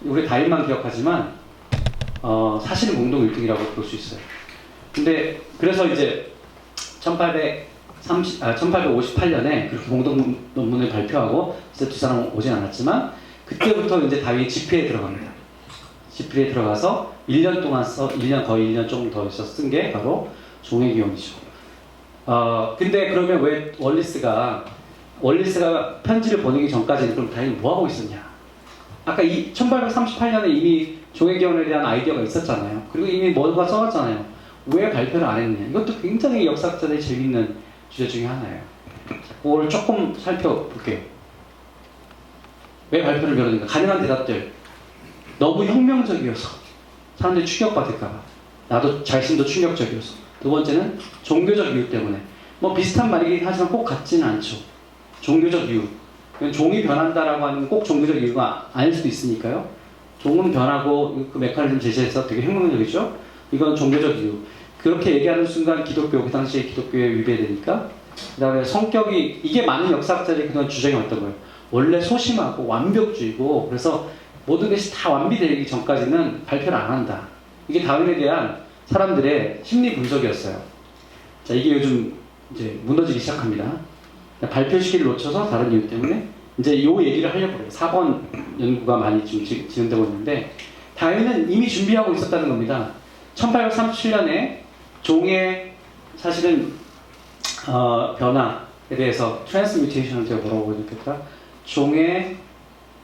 우리 다윈만 기억하지만 사실은 공동 1등이라고 볼 수 있어요. 근데 그래서 이제 1858년에 그렇게 공동 논문을 발표하고 이제 두 사람은 오진 않았지만, 그때부터 이제 다윈이 집회에 들어갑니다. 집회에 들어가서 1년 동안 거의 1년 조금 더 쓴 게 바로 종의 기원이죠. 근데 그러면 왜 월리스가 편지를 보내기 전까지는 그럼 다윈이 뭐 하고 있었냐? 아까 1838년에 이미 종의 기원에 대한 아이디어가 있었잖아요. 그리고 이미 뭔가 써놨잖아요. 왜 발표를 안 했느냐? 이것도 굉장히 역사학자들이 재밌는 주제 중에 하나예요. 그걸 조금 살펴볼게요. 왜 발표를 미뤘는가? 가능한 대답들. 너무 혁명적이어서 사람들이 충격받을까봐. 나도 자신도 충격적이어서. 두 번째는 종교적 이유 때문에. 뭐 비슷한 말이긴 하지만 꼭 같지는 않죠. 종교적 이유. 종이 변한다라고 하는 꼭 종교적 이유가 아닐 수도 있으니까요. 종은 변하고 그 메커니즘 제시해서 되게 혁명적이죠. 이건 종교적 이유. 그렇게 얘기하는 순간 그 당시에 기독교에 위배되니까. 그 다음에 성격이, 이게 많은 역사학자들이 그동안 주장해왔던 거예요. 원래 소심하고 완벽주의고, 그래서 모든 것이 다 완비되기 전까지는 발표를 안 한다. 이게 다윈에 대한 사람들의 심리 분석이었어요. 자, 이게 요즘 이제 무너지기 시작합니다. 발표 시기를 놓쳐서 다른 이유 때문에 이제 이 얘기를 하려고 해요. 4번 연구가 많이 지금 진행되고 있는데, 다윈은 이미 준비하고 있었다는 겁니다. 1837년에 종의 사실은 변화에 대해서 트랜스뮤테이션을 제가 뭐라고 보여드렸겠다. 종의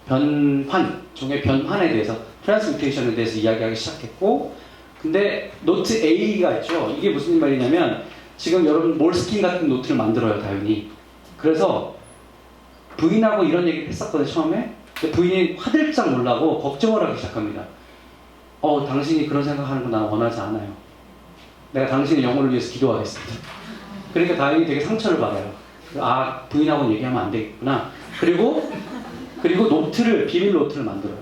변환에 대해서 트랜스뮤테이션에 대해서 이야기하기 시작했고, 근데 노트 A가 있죠. 이게 무슨 말이냐면 지금 여러분 몰스킨 같은 노트를 만들어요, 다윈이. 그래서 부인하고 이런 얘기를 했었거든요, 처음에. 근데 부인이 화들짝 놀라고 걱정을 하기 시작합니다. 당신이 그런 생각하는 거 난 원하지 않아요. 내가 당신의 영혼을 위해서 기도하겠습니다. 그러니까 다윈이 되게 상처를 받아요. 부인하고는 얘기하면 안 되겠구나. 그리고 비밀 노트를 만들어요.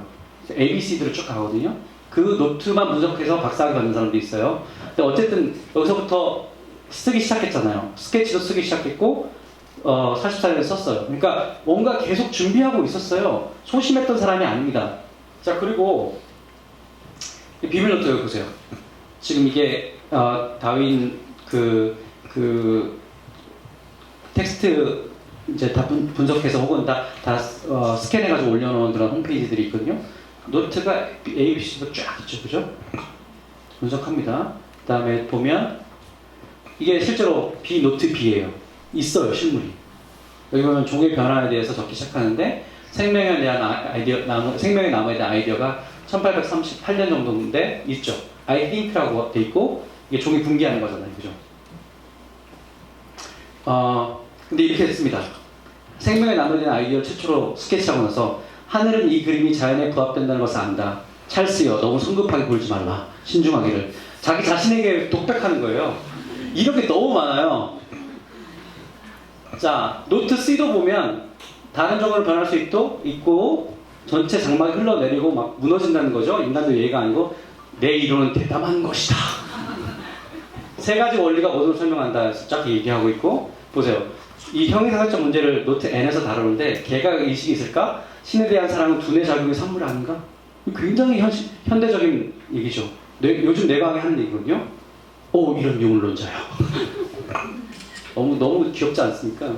ABC들을 쭉 가거든요. 그 노트만 분석해서 박사학위 받는 사람도 있어요. 근데 어쨌든 여기서부터 쓰기 시작했잖아요. 스케치도 쓰기 시작했고 44년에 썼어요. 그러니까 뭔가 계속 준비하고 있었어요. 소심했던 사람이 아닙니다. 자, 그리고 비밀 노트 여기 보세요. 지금 이게 다윈 그 텍스트 이제 다 분석해서 혹은 다 스캔해가지고 올려놓은 그런 홈페이지들이 있거든요. 노트가 A, B, C도 쫙 있죠, 그죠? 분석합니다. 그 다음에 보면 이게 실제로 B 노트 B예요. 있어요, 실물이. 여기 보면 종의 변화에 대해서 적기 시작하는데 생명에 대한 생명의 나무에 대한 아이디어가 1838년 정도인데 있죠. I think라고 돼 있고 이게 종이 분기하는 거잖아요, 그죠? 근데 이렇게 했습니다. 생명의 나무에 대한 아이디어를 최초로 스케치하고 나서 하늘은 이 그림이 자연에 부합된다는 것을 안다. 찰스여, 너무 성급하게 굴지 말라. 신중하기를. 자기 자신에게 독백하는 거예요. 이런 게 너무 많아요. 자, 노트 C도 보면 다른 종으로 변할 수 있고 전체 장막이 흘러내리고 막 무너진다는 거죠. 인간도 예의가 아니고 내 이론은 대담한 것이다. 세 가지 원리가 모두 설명한다. 쫙 얘기하고 있고 보세요. 이 형이상학적 문제를 노트 N에서 다루는데 개가 의식이 있을까? 신에 대한 사랑은 두뇌 작용의 산물 아닌가? 굉장히 현대적인 얘기죠. 요즘 뇌과학이 하는 얘기거든요. 오, 이런 유물론자요. 너무 귀엽지 않습니까?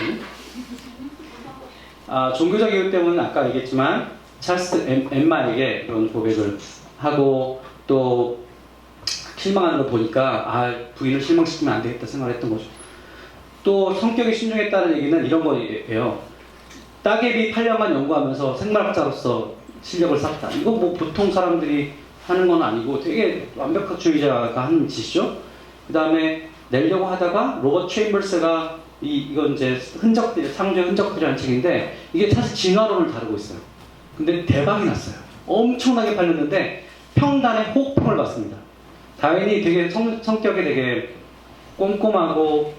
종교적 이유 때문에 아까 얘기했지만 찰스 엠마에게 그런 고백을 하고 또 실망하는 걸 보니까 부인을 실망시키면 안 되겠다 생각을 했던 거죠. 또 성격이 신중했다는 얘기는 이런 거예요. 따개비 8년간 연구하면서 생물학자로서 실력을 쌓았다. 이거 뭐 보통 사람들이 하는 건 아니고 되게 완벽주의자가 하는 짓이죠. 그 다음에 내려고 하다가 로버트 체임버스가 이건 이제 창조의 흔적들이라는 책인데 이게 사실 진화론을 다루고 있어요. 근데 대박이 났어요. 엄청나게 팔렸는데 평단의 호평을 받습니다. 다윈이 되게 성격이 되게 꼼꼼하고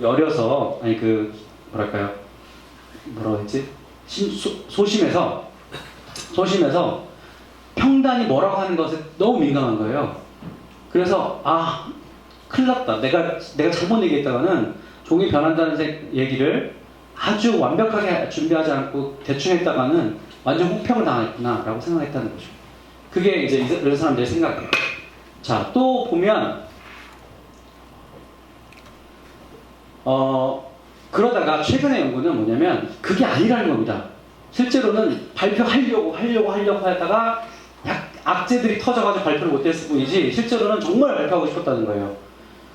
여려서 뭐라고 했지? 소심해서 평단이 뭐라고 하는 것에 너무 민감한 거예요. 그래서 큰일 났다. 내가 잘못 얘기했다가는 종이 변한다는 얘기를 아주 완벽하게 준비하지 않고 대충 했다가는 완전 혹평을 당했구나 라고 생각했다는 거죠. 그게 이제 이런 사람들의 생각이에요. 자, 또 보면 그러다가 최근의 연구는 뭐냐면 그게 아니라는 겁니다. 실제로는 발표하려고 하다가 악재들이 터져가지고 발표를 못했을 뿐이지 실제로는 정말 발표하고 싶었다는 거예요.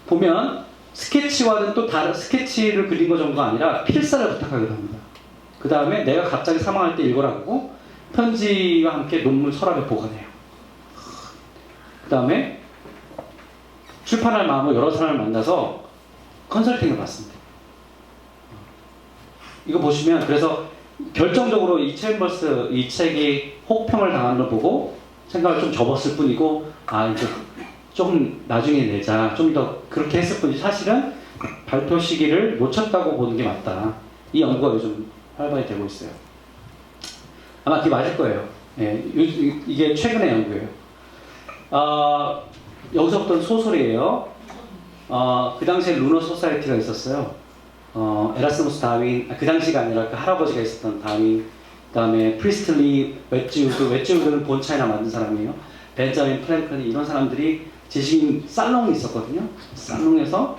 보면 스케치와는 또 다른 스케치를 그린 거 정도가 아니라 필사를 부탁하기도 합니다. 그 다음에 내가 갑자기 사망할 때 읽으라고 편지와 함께 논문 서랍에 보관해요. 그 다음에 출판할 마음으로 여러 사람을 만나서 컨설팅을 받습니다. 이거 보시면 그래서 결정적으로 이 체임버스 이 책이 혹평을 당하는 걸 보고 생각을 좀 접었을 뿐이고 이제 좀 나중에 내자 좀 더 그렇게 했을 뿐이지 사실은 발표 시기를 놓쳤다고 보는 게 맞다. 이 연구가 요즘 활발히 되고 있어요. 아마 그게 맞을 거예요. 예, 이게 최근의 연구예요. 여기서부터는 소설이에요. 그 당시에 루너 소사이티가 있었어요. 에라스무스 다윈, 그 당시가 아니라 그 할아버지가 있었던 다윈, 그 다음에 프리스틀리, 웨지우드는 본 차이나 만든 사람이에요. 벤자민 프랭클린 이런 사람들이 지식인 살롱이 있었거든요. 살롱에서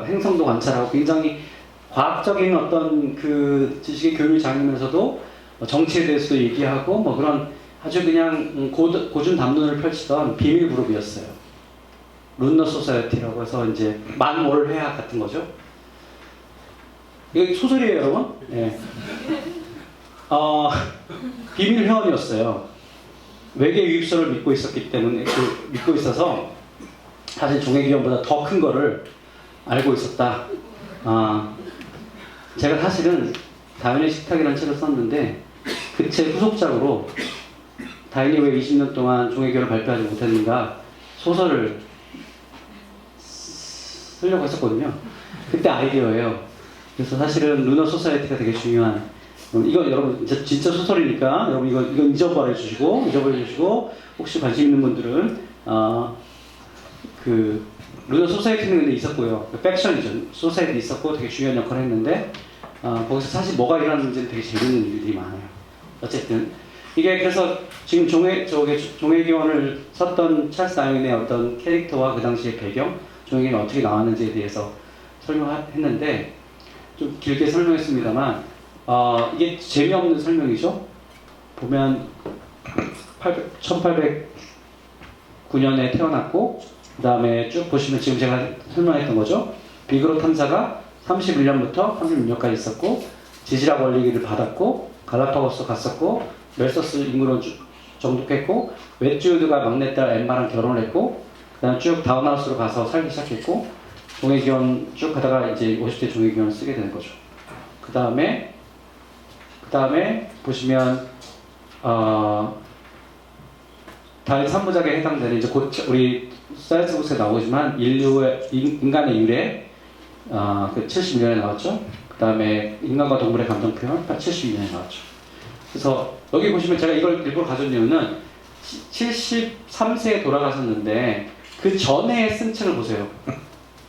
행성도 관찰하고 굉장히 과학적인 어떤 그 지식의 교류 장면에서도 정치에 대해서도 얘기하고 뭐 그런 아주 그냥 고준 담론을 펼치던 비밀 그룹이었어요. 루너 소사이어티라고 해서 이제 만월 회학 같은 거죠. 이게 소설이에요, 여러분? 네. 비밀 회원이었어요. 외계 유입소를 믿고 있었기 때문에 믿고 있어서 사실 종회기원보다 더 큰 거를 알고 있었다. 제가 사실은 다윈의 식탁이라는 책을 썼는데 그 책 후속작으로 다윈이 왜 20년 동안 종회기원을 발표하지 못했는가 소설을 쓰려고 했었거든요. 그때 아이디어예요. 그래서 사실은 루너 소사이어티가 되게 중요한 이거 여러분 진짜 소설이니까 여러분 이거 잊어버려 주시고 혹시 관심 있는 분들은 그 루너 소사이어티는 근데 있었고요. 팩션이죠. 소사이어티 있었고 되게 중요한 역할을 했는데 거기서 사실 뭐가 일어났는지는 되게 재밌는 일들이 많아요. 어쨌든 이게 그래서 지금 종회기원을 썼던 찰스 다윈의 어떤 캐릭터와 그 당시의 배경, 종회기원이 어떻게 나왔는지에 대해서 설명했는데 좀 길게 설명했습니다만 이게 재미없는 설명이죠. 보면 1809년에 태어났고, 그 다음에 쭉 보시면 지금 제가 설명했던 거죠. 비그로 탐사가 31년부터 36년까지 있었고, 지질학 원리기를 받았고, 갈라파고스 갔었고, 멜서스 인구론 정독했고, 웨트우드가 막내딸 엠마랑 결혼을 했고, 그 다음에 쭉 다운하우스로 가서 살기 시작했고, 종회기원 쭉 가다가 이제 50대 종회기원을 쓰게 되는 거죠. 그 다음에 보시면 다윈 3부작에 해당되는 이제 곧 우리 사이언스북스에 나오지만 인간의 유래 그 70년에 나왔죠. 그 다음에 인간과 동물의 감정 표현 70년에 나왔죠. 그래서 여기 보시면 제가 이걸 일부러 가져온 이유는 73세에 돌아가셨는데 그 전에 쓴 책을 보세요.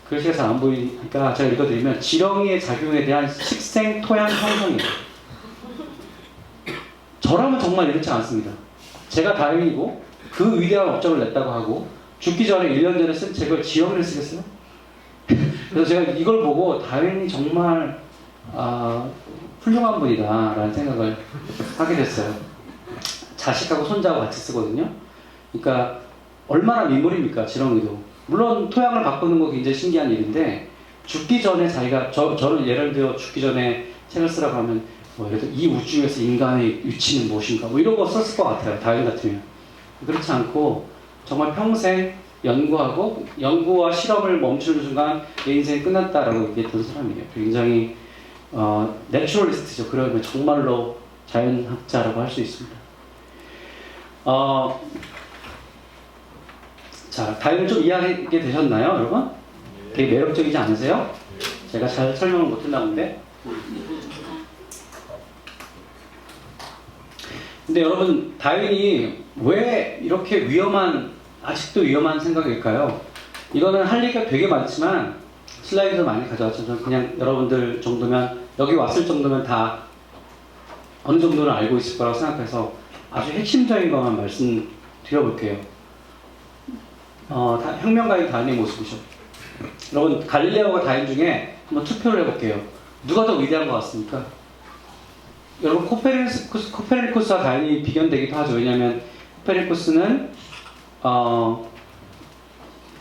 글씨가 잘 안 보이니까 제가 읽어드리면 지렁이의 작용에 대한 식생 토양 형성이에요. 저라면 정말 이렇지 않습니다. 제가 다윈이고 그 위대한 업적을 냈다고 하고 죽기 전에 1년 전에 쓴 책을 지렁이를 쓰겠어요? 그래서 제가 이걸 보고 다윈이 정말 훌륭한 분이다 라는 생각을 하게 됐어요. 자식하고 손자하고 같이 쓰거든요. 그러니까 얼마나 민물입니까, 지렁이도. 물론 토양을 바꾸는 거 굉장히 신기한 일인데 죽기 전에 자기가 저는 예를 들어 죽기 전에 책을 쓰라고 하면 뭐 예를 들어 이 우주에서 인간의 위치는 무엇인가 뭐 이런 거 썼을 것 같아요. 다윈 같으면. 그렇지 않고 정말 평생 연구와 실험을 멈추는 순간 내 인생이 끝났다라고 얘기했던 사람이에요. 굉장히 내추럴리스트죠. 그러면 정말로 자연학자라고 할 수 있습니다. 자, 다윈을 좀 이해하게 되셨나요, 여러분? 되게 매력적이지 않으세요? 제가 잘 설명을 못했나 본데. 근데 여러분, 다윈이 왜 이렇게 아직도 위험한 생각일까요? 이거는 할 얘기가 되게 많지만 슬라이드도 많이 가져왔죠. 저는 그냥 여러분들 정도면, 여기 왔을 정도면 다 어느 정도는 알고 있을 거라고 생각해서 아주 핵심적인 것만 말씀드려볼게요. 혁명가인 다윈의 모습이죠. 여러분, 갈릴레오가 다윈 중에 한번 투표를 해볼게요. 누가 더 위대한 것 같습니까? 여러분, 코페르니쿠스와 다윈이 비견되기도 하죠. 왜냐하면 코페르니쿠스는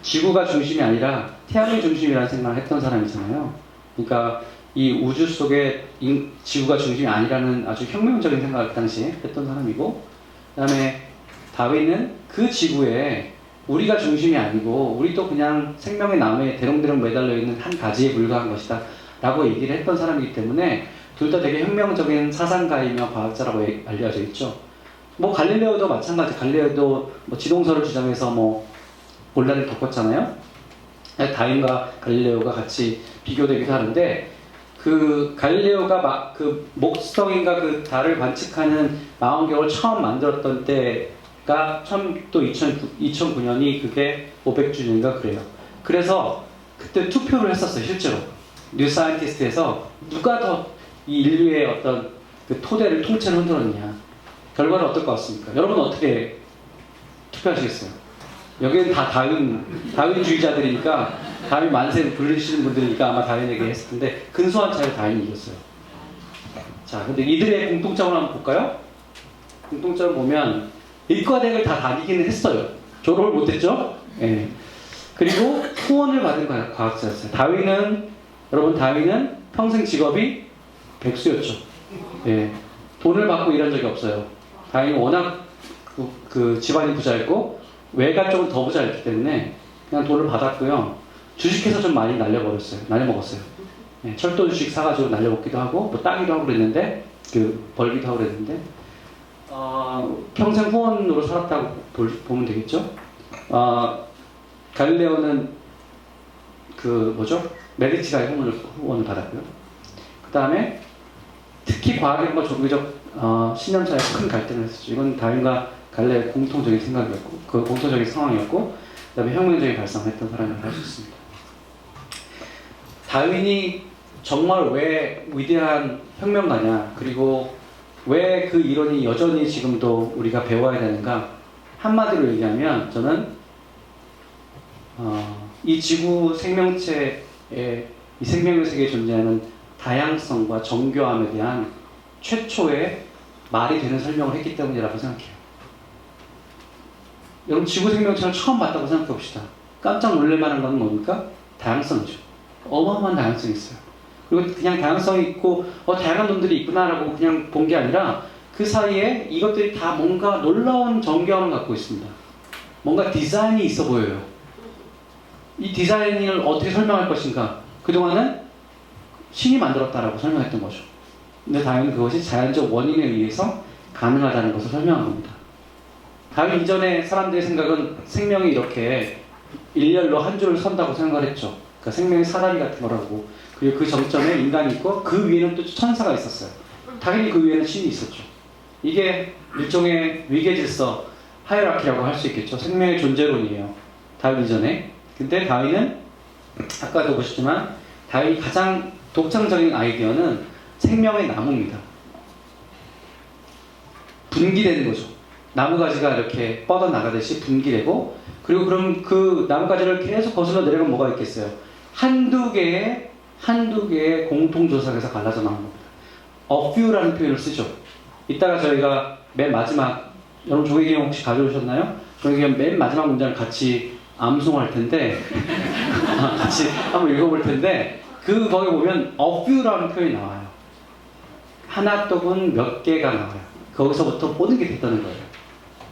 지구가 중심이 아니라 태양이 중심이라는 생각을 했던 사람이잖아요. 그러니까 이 우주 속에 지구가 중심이 아니라는 아주 혁명적인 생각을 그 당시에 했던 사람이고, 그 다음에 다윈은 그 지구에 우리가 중심이 아니고 우리도 그냥 생명의 나무에 대롱대롱 매달려 있는 한 가지에 불과한 것이다 라고 얘기를 했던 사람이기 때문에 둘 다 되게 혁명적인 사상가이며 과학자라고 알려져 있죠. 뭐 갈릴레오도 마찬가지. 갈릴레오도 뭐 지동설을 주장해서 뭐 논란을 겪었잖아요. 다윈과 갈릴레오가 같이 비교되기도 하는데, 그 갈릴레오가 그 목성인가 그 달을 관측하는 망원경을 처음 만들었던 때가 또 2009년이 그게 500주년인가 그래요. 그래서 그때 투표를 했었어요. 실제로 뉴 사이언티스트에서 누가 더 이 인류의 어떤 그 토대를 통째로 흔들었냐. 결과는 어떨 것 같습니까? 여러분 어떻게 투표하시겠어요? 여기는 다 다윈주의자들이니까, 다윈 만세 부르시는 분들이니까 아마 다윈에게 했을 텐데 근소한 차이로 다윈이 이겼어요. 자, 근데 이들의 공통점을 한번 볼까요? 공통점을 보면 의과대학을 다 다니기는 했어요. 졸업을 못했죠? 예. 그리고 후원을 받은 과학자였어요. 다윈은 평생 직업이 백수였죠. 예. 돈을 받고 일한 적이 없어요. 다윈은 워낙 그 집안이 부자였고 외가 쪽은 더 부자였기 때문에 그냥 돈을 받았고요. 주식해서 좀 많이 날려먹었어요. 예. 철도 주식 사가지고 날려먹기도 하고 뭐 따기도 하고 그랬는데, 벌기도 하고 그랬는데, 평생 후원으로 살았다고 보면 되겠죠. 갈릴레오는 메디치가의 후원을 받았고요. 그 다음에 특히 과학과 종교적 신념차에 큰 갈등을 했었죠. 이건 다윈과 갈릴레오의 공통적인 생각이었고, 그 공통적인 상황이었고, 그 다음에 혁명적인 발상을 했던 사람이라고 할 수 있습니다. 다윈이 정말 왜 위대한 혁명가냐, 그리고 왜 그 이론이 여전히 지금도 우리가 배워야 되는가, 한마디로 얘기하면 저는 이 지구 생명체의 이 생명의 세계에 존재하는 다양성과 정교함에 대한 최초의 말이 되는 설명을 했기 때문이라고 생각해요. 여러분 지구 생명체를 처음 봤다고 생각해 봅시다. 깜짝 놀랄 만한 건 뭡니까? 다양성이죠. 어마어마한 다양성이 있어요. 그리고 그냥 다양성이 있고 다양한 놈들이 있구나라고 그냥 본 게 아니라 그 사이에 이것들이 다 뭔가 놀라운 정교함을 갖고 있습니다. 뭔가 디자인이 있어 보여요. 이 디자인을 어떻게 설명할 것인가? 그동안은 신이 만들었다라고 설명했던 거죠. 근데 다행히 그것이 자연적 원인에 의해서 가능하다는 것을 설명한 겁니다. 다윈 이전에 사람들의 생각은 생명이 이렇게 일렬로 한 줄을 선다고 생각을 했죠. 그러니까 생명의 사다리 같은 거라고. 그리고 그 정점에 인간이 있고 그 위에는 또 천사가 있었어요. 당연히 그 위에는 신이 있었죠. 이게 일종의 위계질서, 하이라키라고 할 수 있겠죠. 생명의 존재론이에요. 다윈 이전에. 근데 다윈은 아까도 보셨지만 다윈이 가장 독창적인 아이디어는 생명의 나무입니다. 분기되는 거죠. 나무가지가 이렇게 뻗어나가듯이 분기되고, 그리고 그럼 그 나무가지를 계속 거슬러 내려가면 뭐가 있겠어요? 한두 개의 공통조상에서 갈라져 나온 겁니다. A few라는 표현을 쓰죠. 이따가 저희가 맨 마지막, 여러분 조기경 혹시 가져오셨나요? 조기경 맨 마지막 문장을 같이 암송할 텐데 같이 한번 읽어볼 텐데, 거기 보면 A few라는 표현이 나와요. 하나 또는 몇 개가 나와요. 거기서부터 모든 게 됐다는 거예요.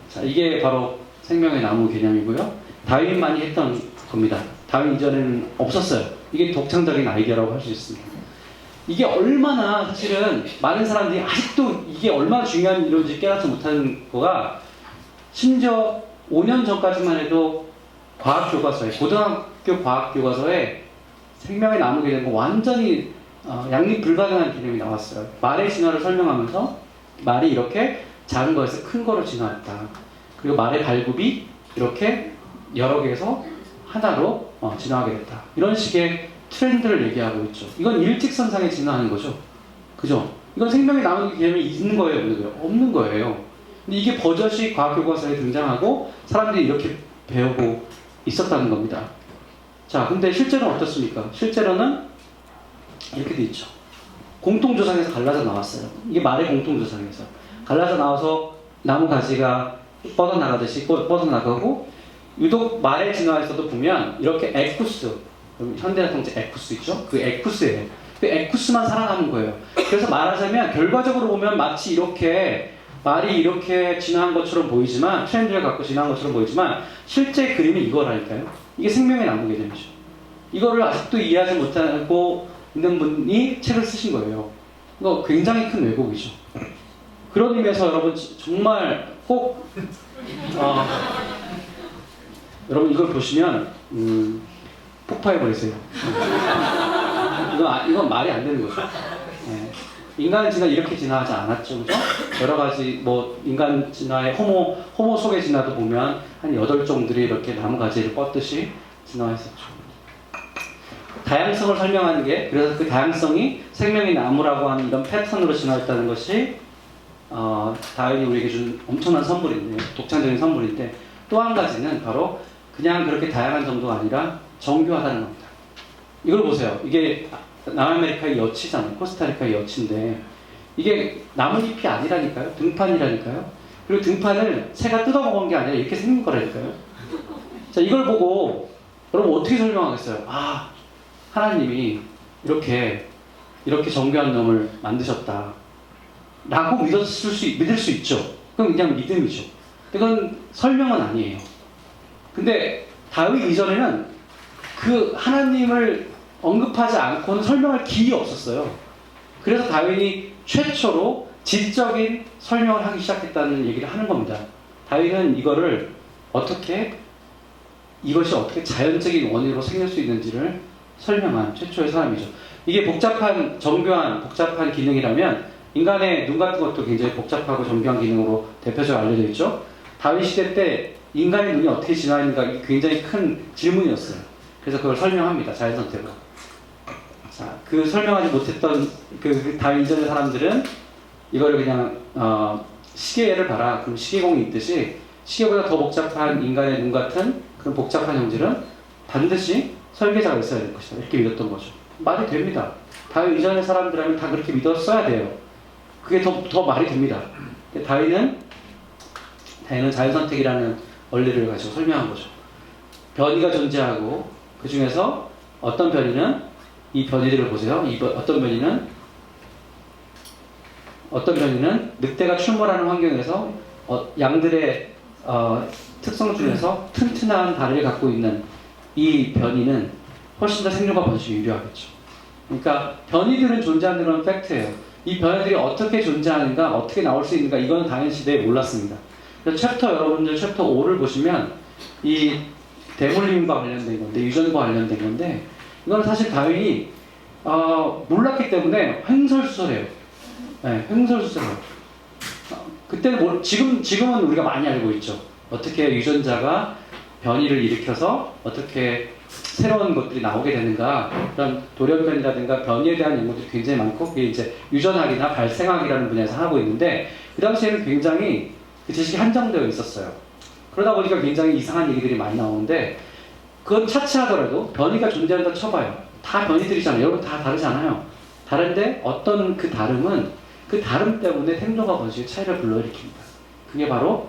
자, 이게 바로 생명의 나무 개념이고요. 다윈만이 했던 겁니다. 다윈 이전에는 없었어요. 이게 독창적인 아이디어라고 할 수 있습니다. 이게 얼마나 사실은 많은 사람들이 아직도 이게 얼마나 중요한 이론인지 깨닫지 못하는 거가, 심지어 5년 전까지만 해도 과학교과서에, 고등학교 과학교과서에 생명의 나무 개념은 완전히 양립 불가능한 개념이 나왔어요. 말의 진화를 설명하면서 말이 이렇게 작은 거에서 큰 거로 진화했다. 그리고 말의 발굽이 이렇게 여러 개에서 하나로 진화하게 됐다. 이런 식의 트렌드를 얘기하고 있죠. 이건 일직선상에 진화하는 거죠. 그죠? 이건 생명의 나무 개념이 있는 거예요, 없는 거예요? 없는 거예요. 근데 이게 버젓이 과학교과서에 등장하고 사람들이 이렇게 배우고 있었다는 겁니다. 자, 근데 실제로는 어떻습니까? 실제로는 이렇게 돼 있죠. 공통조상에서 갈라져 나왔어요. 이게 말의 공통조상에서 갈라져 나와서 나무 가지가 뻗어나가듯이 뻗어나가고, 유독 말의 진화에서도 보면 이렇게 에쿠스, 현대사 통째 에쿠스 있죠? 그 에쿠스예요. 그 에쿠스만 살아남은 거예요. 그래서 말하자면 결과적으로 보면 마치 이렇게 말이 이렇게 진화한 것처럼 보이지만, 트렌드를 갖고 진화한 것처럼 보이지만, 실제 그림이 이거라니까요. 이게 생명의 나무 개념이죠. 이거를 아직도 이해하지 못하고 있는 분이 책을 쓰신 거예요. 이거 굉장히 큰 왜곡이죠. 그런 의미에서 여러분 정말 꼭 여러분 이걸 보시면 폭파해버리세요. 이건 말이 안 되는 거죠. 네. 인간 진화 이렇게 진화하지 않았죠, 그죠? 여러 가지 인간 진화의 호모 속의 진화도 보면 한 8종들이 이렇게 나무 가지를 뻗듯이 진화했었죠. 다양성을 설명하는 게, 그래서 그 다양성이 생명의 나무라고 하는 이런 패턴으로 진화했다는 것이 다윈이 우리에게 준 엄청난 선물인데, 독창적인 선물인데, 또 한 가지는 바로 그냥 그렇게 다양한 정도가 아니라 정교하다는 겁니다. 이걸 보세요. 이게 남아메리카의 여치잖아요. 코스타리카의 여치인데 이게 나뭇잎이 아니라니까요. 등판이라니까요. 그리고 등판을 새가 뜯어먹은 게 아니라 이렇게 생긴 거라니까요. 자, 이걸 보고 여러분 어떻게 설명하겠어요? 아, 하나님이 이렇게 정교한 놈을 만드셨다 라고 믿을 수 있죠. 그건 그냥 믿음이죠. 이건 설명은 아니에요. 근데 다윗 이전에는 그 하나님을 언급하지 않고는 설명할 길이 없었어요. 그래서 다윗이 최초로 지적인 설명을 하기 시작했다는 얘기를 하는 겁니다. 다윗은 이것이 어떻게 자연적인 원인으로 생길 수 있는지를 설명한 최초의 사람이죠. 이게 정교한 복잡한 기능이라면 인간의 눈 같은 것도 굉장히 복잡하고 정교한 기능으로 대표적으로 알려져 있죠. 다윗 시대 때 인간의 눈이 어떻게 진화했는가, 이게 굉장히 큰 질문이었어요. 그래서 그걸 설명합니다. 자연선택으로. 자, 그 설명하지 못했던 그 다윗 이전의 사람들은 이거를 그냥 시계를 봐라. 그럼 시계공이 있듯이 시계보다 더 복잡한 인간의 눈 같은 그런 복잡한 형질은 반드시 설계자가 있어야 될 것이다. 이렇게 믿었던 거죠. 말이 됩니다. 다윗 이전의 사람들이라면 다 그렇게 믿었어야 돼요. 그게 더 말이 됩니다. 다윗은 자연선택이라는 원리를 가지고 설명한 거죠. 변이가 존재하고 그 중에서 어떤 변이는 이 변이들을 보세요. 어떤 변이는 늑대가 출몰하는 환경에서 양들의 특성 중에서 튼튼한 다리를 갖고 있는 이 변이는 훨씬 더 생존과 번식에 유리하겠죠. 그러니까 변이들은 존재하는 그런 팩트예요. 이 변이들이 어떻게 존재하는가, 어떻게 나올 수 있는가, 이건 당연 시대에 몰랐습니다. 그래서 여러분들 챕터 5를 보시면 이 대물림과 관련된 건데, 유전과 관련된 건데, 이건 사실 다윈이 몰랐기 때문에 횡설수설해요. 네, 횡설수설해요. 그때는 지금은 우리가 많이 알고 있죠. 어떻게 유전자가 변이를 일으켜서 어떻게 새로운 것들이 나오게 되는가, 그런 돌연변이라든가 변이에 대한 연구들이 굉장히 많고, 그게 이제 유전학이나 발생학이라는 분야에서 하고 있는데, 그 당시에는 굉장히 그 지식이 한정되어 있었어요. 그러다 보니까 굉장히 이상한 얘기들이 많이 나오는데, 그건 차치하더라도 변이가 존재한다 쳐봐요. 다 변이들이잖아요. 여러분 다 다르잖아요. 다른데 어떤 그 다름은 그 다름 때문에 생존과 번식의 차이를 불러일으킵니다. 그게 바로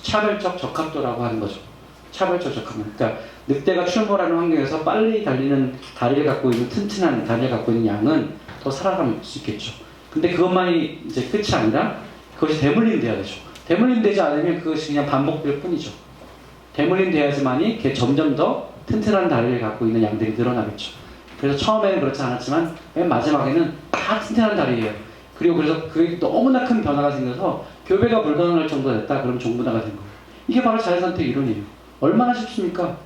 차별적 적합도라고 하는 거죠. 차별적 적합도. 그러니까 늑대가 출몰하는 환경에서 빨리 달리는 다리를 갖고 있는 튼튼한 다리를 갖고 있는 양은 더 살아남을 수 있겠죠. 근데 그것만이 이제 끝이 아니라 그것이 대물림 돼야 되죠. 대물림 되지 않으면 그것이 그냥 반복될 뿐이죠. 대물림 돼야지만이 점점 더 튼튼한 다리를 갖고 있는 양들이 늘어나겠죠. 그래서 처음에는 그렇지 않았지만 맨 마지막에는 다 튼튼한 다리예요. 그리고 그래서 그게 너무나 큰 변화가 생겨서 교배가 불가능할 정도가 됐다. 그럼 종분화가 된 거예요. 이게 바로 자연선택 이론이에요. 얼마나 쉽습니까?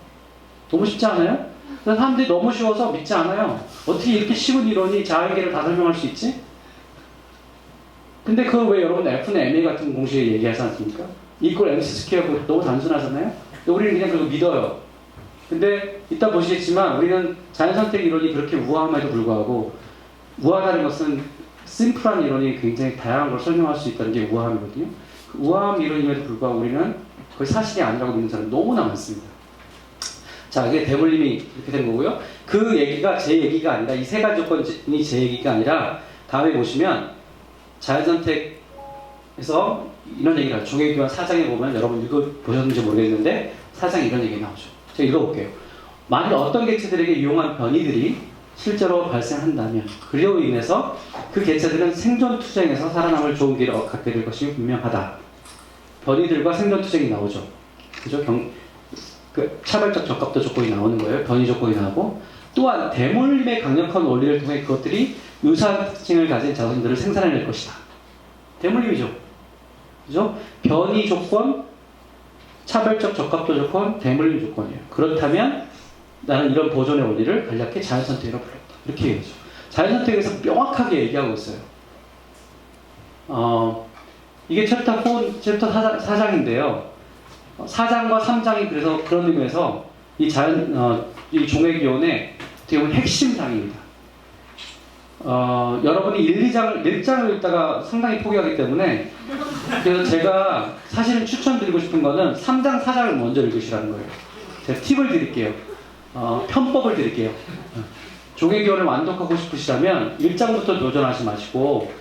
너무 쉽지 않아요? 그래서 사람들이 너무 쉬워서 믿지 않아요. 어떻게 이렇게 쉬운 이론이 자연계를 다 설명할 수 있지? 근데 그걸 왜 여러분 F는 MA 같은 공식을 얘기하지 않습니까? 이퀄 MC 스퀘어 너무 단순하잖아요? 우리는 그냥 그거 믿어요. 근데 이따 보시겠지만 우리는 자연선택 이론이 그렇게 우아함에도 불구하고, 우아하다는 것은 심플한 이론이 굉장히 다양한 걸 설명할 수 있다는 게 우아함이거든요. 그 우아함 이론임에도 불구하고 우리는 그게 사실이 아니라고 믿는 사람이 너무나 많습니다. 자, 이게 대물림이 이렇게 된 거고요. 그 얘기가 제 얘기가 아니라, 이 세 가지 조건이 제 얘기가 아니라, 다음에 보시면 자연선택에서 이런 얘기를 하죠. 종교교환 4장에 보면, 여러분 읽어보셨는지 모르겠는데 4장에 이런 얘기 나오죠. 제가 읽어볼게요. 만일 어떤 개체들에게 유용한 변이들이 실제로 발생한다면 그로 인해서 그 개체들은 생존투쟁에서 살아남을 좋은 길을 갖게 될 것이 분명하다. 변이들과 생존투쟁이 나오죠. 그죠? 그 차별적 적합도 조건이 나오는 거예요. 변이 조건이 나오고, 또한 대물림의 강력한 원리를 통해 그것들이 유사한 특징을 가진 자손들을 생산해낼 것이다. 대물림이죠. 그죠? 변이 조건, 차별적 적합도 조건, 대물림 조건이에요. 그렇다면 나는 이런 보존의 원리를 간략히 자연선택이라고 불렀다. 이렇게 얘기하죠. 자연선택에서 명확하게 얘기하고 있어요. 이게 챕터 4장인데요. 4장과 3장이 그래서 그런 의미에서 이 종회기원의 어떻게 보면 핵심 장입니다. 여러분이 1장을 읽다가 상당히 포기하기 때문에, 그래서 제가 사실은 추천드리고 싶은 거는 3장, 4장을 먼저 읽으시라는 거예요. 제가 팁을 드릴게요. 편법을 드릴게요. 종회기원을 완독하고 싶으시다면 1장부터 도전하지 마시고,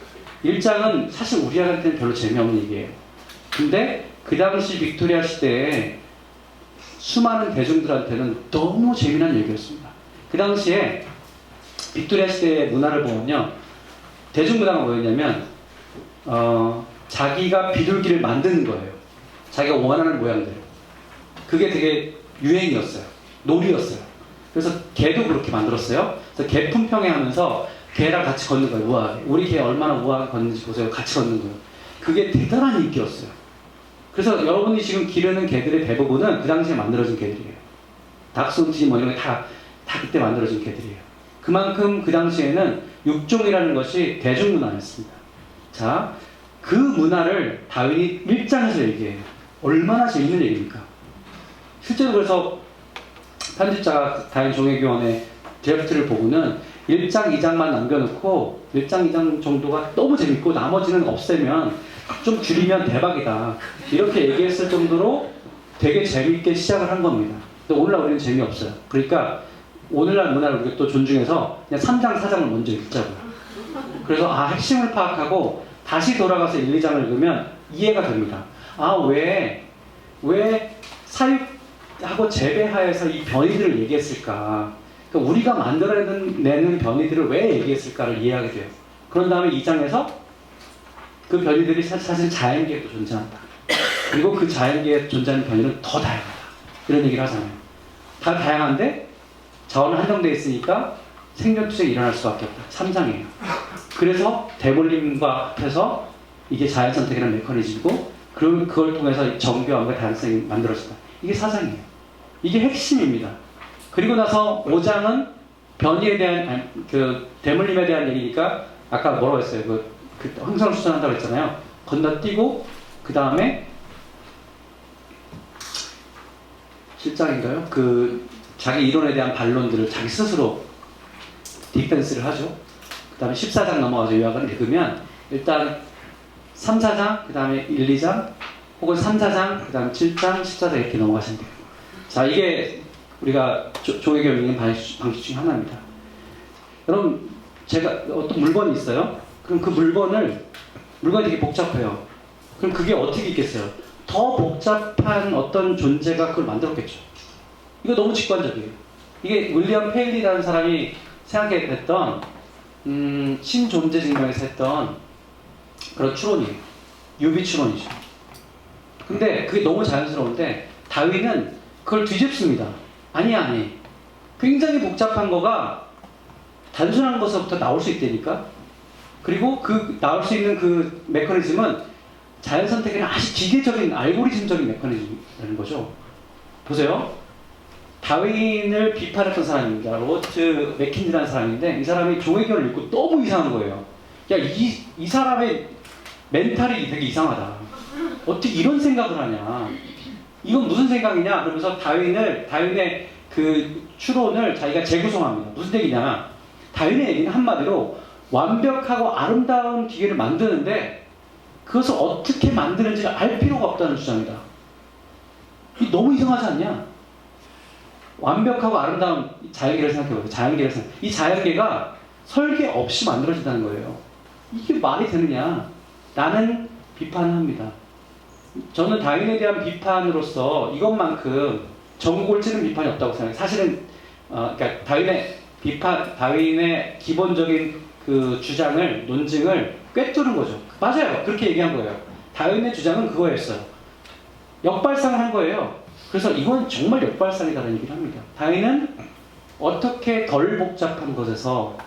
1장은 사실 우리한테는 별로 재미없는 얘기예요. 근데 그 당시 빅토리아 시대에 수많은 대중들한테는 너무 재미난 얘기였습니다. 그 당시에 빅토리아 시대의 문화를 보면요, 대중문화가 뭐였냐면 자기가 비둘기를 만드는 거예요. 자기가 원하는 모양대로. 그게 되게 유행이었어요. 놀이였어요. 그래서 개도 그렇게 만들었어요. 그래서 개 품평회 하면서 개랑 같이 걷는 거예요. 우아하게. 우리 개 얼마나 우아하게 걷는지 보세요. 같이 걷는 거예요. 그게 대단한 인기였어요. 그래서 여러분이 지금 기르는 개들의 대부분은 그 당시에 만들어진 개들이에요. 닥스훈트 뭐 이런 게 다 그때 만들어진 개들이에요. 그만큼 그 당시에는 육종이라는 것이 대중문화였습니다. 자, 그 문화를 다윈이 1장에서 얘기해요. 얼마나 재밌는 얘기입니까? 실제로 그래서 편집자가 다윈 종회기원의 드래프트를 보고는 1장, 2장만 남겨놓고 1장, 2장 정도가 너무 재밌고 나머지는 없애면, 좀 줄이면 대박이다, 이렇게 얘기했을 정도로 되게 재밌게 시작을 한 겁니다. 근데 오늘날 우리는 재미없어요. 그러니까 오늘날 문화를 우리가 또 존중해서 그냥 3장, 4장을 먼저 읽자고요. 그래서 핵심을 파악하고 다시 돌아가서 1, 2장을 읽으면 이해가 됩니다. 왜 왜 사육하고 재배하여서 이 변이들을 얘기했을까? 그러니까 우리가 만들어내는 변이들을 왜 얘기했을까를 이해하게 돼요. 그런 다음에 2장에서 그 변이들이 사실 자연계에도 존재한다. 그리고 그 자연계에 존재하는 변이는 더 다양하다. 이런 얘기를 하잖아요. 다 다양한데 자원은 한정되어 있으니까 생존 투쟁이 일어날 수밖에 없다. 3장이에요. 그래서 대물림과 합해서 이게 자연선택이라는 메커니즘이고 그걸 통해서 정교함과 다양성이 만들어진다. 이게 4장이에요. 이게 핵심입니다. 그리고 나서 5장은 변이에 대한 그 대물림에 대한 얘기니까 아까 뭐라고 했어요? 그 항상 추천한다고 했잖아요. 건너뛰고 그 다음에 7장인가요? 그 자기 이론에 대한 반론들을 자기 스스로 디펜스를 하죠. 그 다음에 14장 넘어가서 요약을 읽으면 일단 3, 4장, 그 다음에 1, 2장, 혹은 3, 4장, 그 다음에 7장, 14장 이렇게 넘어가시면 돼요. 자, 이게 우리가 종회교육 읽는 방식 중에 하나입니다. 여러분, 제가 어떤 물건이 있어요. 그럼 그 물건이 되게 복잡해요. 그럼 그게 어떻게 있겠어요? 더 복잡한 어떤 존재가 그걸 만들었겠죠. 이거 너무 직관적이에요. 이게 윌리엄 페일리라는 사람이 생각했던 신존재 증명에서 했던 그런 추론이에요. 유비 추론이죠. 근데 그게 너무 자연스러운데 다윈은 그걸 뒤집습니다. 아니. 굉장히 복잡한 거가 단순한 것부터 나올 수 있다니까. 그리고 그 나올 수 있는 그 메커니즘은 자연 선택에는 아주 기계적인 알고리즘적인 메커니즘이라는 거죠. 보세요. 다윈을 비판했던 사람입니다. 로버트 맥킨지라는 사람인데 이 사람이 종회교를 읽고 너무 이상한 거예요. 야, 이 사람의 멘탈이 되게 이상하다. 어떻게 이런 생각을 하냐. 이건 무슨 생각이냐. 그러면서 다윈의 그 추론을 자기가 재구성합니다. 무슨 얘기냐. 다윈의 얘기는 한마디로 완벽하고 아름다운 기계를 만드는데 그것을 어떻게 만드는지를 알 필요가 없다는 주장이다. 이 너무 이상하지 않냐? 완벽하고 아름다운 자연계를 생각해보세요. 이 자연계가 설계 없이 만들어진다는 거예요. 이게 말이 되느냐? 나는 비판합니다. 저는 다윈에 대한 비판으로서 이것만큼 전국을 찌는 비판이 없다고 생각해요. 사실은 그러니까 다윈의 기본적인 그 주장을 논증을 꿰뚫은 거죠. 맞아요. 그렇게 얘기한 거예요. 다윈의 주장은 그거였어요. 역발상을 한 거예요. 그래서 이건 정말 역발상이라는 얘기를 합니다. 다윈은 어떻게 덜 복잡한 것에서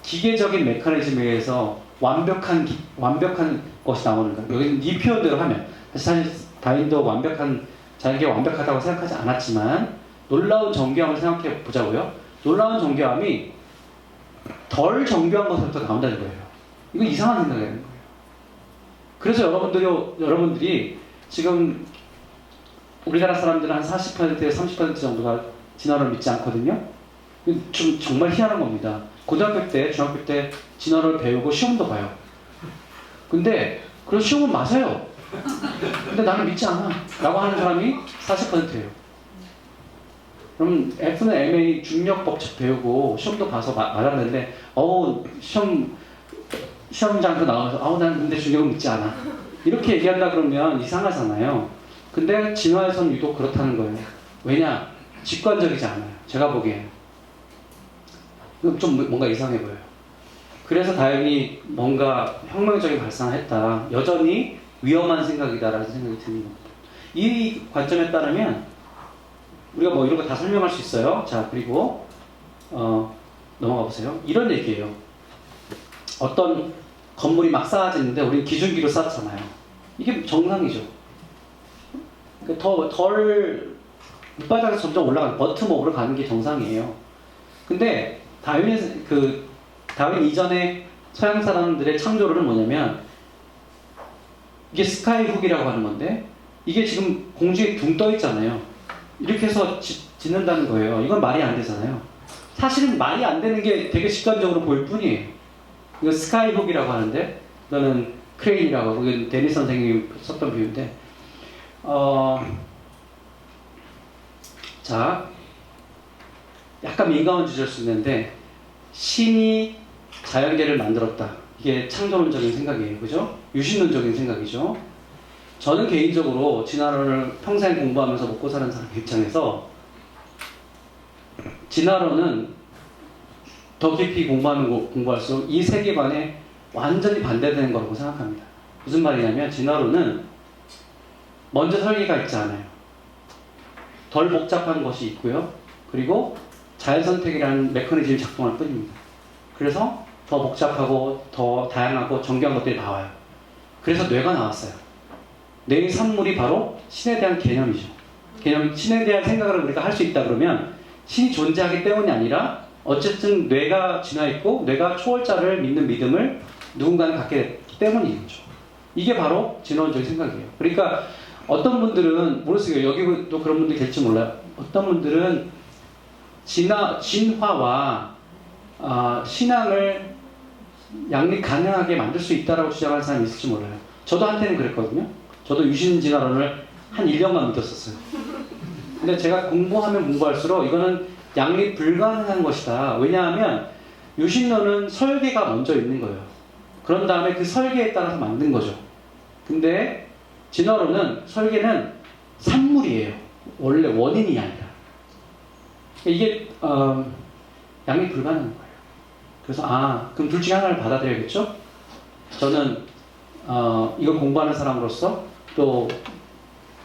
기계적인 메커니즘에 의해서 완벽한 것이 나오는가. 여기는 네 표현대로 하면 사실 다윈도 완벽한 자연계가 완벽하다고 생각하지 않았지만 놀라운 정교함을 생각해 보자고요. 놀라운 정교함이 덜 정교한 것부터 나온다는 거예요. 이거 이상한 생각이라는 거예요. 그래서 여러분들이 지금 우리나라 사람들은 한 40%에서 30% 정도가 진화를 믿지 않거든요. 좀 정말 희한한 겁니다. 고등학교 때, 중학교 때 진화를 배우고 시험도 봐요. 근데 그런 시험은 맞아요. 근데 나는 믿지 않아. 라고 하는 사람이 40%예요. 그럼 F는 MA 중력법칙 배우고 시험도 봐서 맞았는데 시험장도 나와서 나는 근데 중력은 믿지 않아. 이렇게 얘기한다 그러면 이상하잖아요. 근데 진화에서는 유독 그렇다는 거예요. 왜냐? 직관적이지 않아요. 제가 보기엔. 좀 뭔가 이상해 보여요. 그래서 다행히 뭔가 혁명적인 발상을 했다. 여전히 위험한 생각이다라는 생각이 드는 겁니다. 이 관점에 따르면 우리가 뭐 이런 거 다 설명할 수 있어요. 자, 그리고 넘어가 보세요. 이런 얘기예요. 어떤 건물이 막 쌓아지는데 우리는 기준기로 쌓잖아요. 이게 정상이죠. 그러니까 덜 밑바닥에서 점점 올라가는 버트목으로 가는 게 정상이에요. 근데 다윈 이전의 서양 사람들의 창조론은 뭐냐면 이게 스카이훅이라고 하는 건데 이게 지금 공중에 둥 떠 있잖아요. 이렇게 해서 짓는다는 거예요. 이건 말이 안 되잖아요. 사실은 말이 안 되는 게 되게 직관적으로 보일 뿐이에요. 이거 스카이훅이라고 하는데 이거는 크레인이라고 하고 이건 데니 선생님이 썼던 비유인데 자, 약간 민감한 주제일 수 있는데 신이 자연계를 만들었다. 이게 창조론적인 생각이에요. 그죠? 유신론적인 생각이죠. 저는 개인적으로 진화론을 평생 공부하면서 먹고 사는 사람 입장에서 진화론은 더 깊이 공부할수록 이 세계관에 완전히 반대되는 거라고 생각합니다. 무슨 말이냐면 진화론은 먼저 설계가 있지 않아요. 덜 복잡한 것이 있고요. 그리고 자연선택이라는 메커니즘이 작동할 뿐입니다. 그래서 더 복잡하고 더 다양하고 정교한 것들이 나와요. 그래서 뇌가 나왔어요. 뇌의 산물이 바로 신에 대한 개념이죠. 신에 대한 생각을 우리가 할 수 있다 그러면 신이 존재하기 때문이 아니라 어쨌든 뇌가 진화했고 뇌가 초월자를 믿는 믿음을 누군가는 갖게 됐기 때문이죠. 이게 바로 진화론적인 생각이에요. 그러니까 어떤 분들은 모르겠어요. 여기도 그런 분들이 될지 몰라요. 어떤 분들은 진화와 신앙을 양립 가능하게 만들 수 있다라고 주장하는 사람이 있을지 몰라요. 저도 한때는 그랬거든요. 저도 유신진화론을 한 1년간 믿었었어요. 근데 제가 공부하면 공부할수록 이거는 양립 불가능한 것이다. 왜냐하면 유신론은 설계가 먼저 있는 거예요. 그런 다음에 그 설계에 따라서 만든 거죠. 근데 진화론은 설계는 산물이에요. 원래 원인이 아니라. 이게 양립 불가능한 거예요. 그래서 그럼 둘 중에 하나를 받아들여야겠죠? 저는 이걸 공부하는 사람으로서 또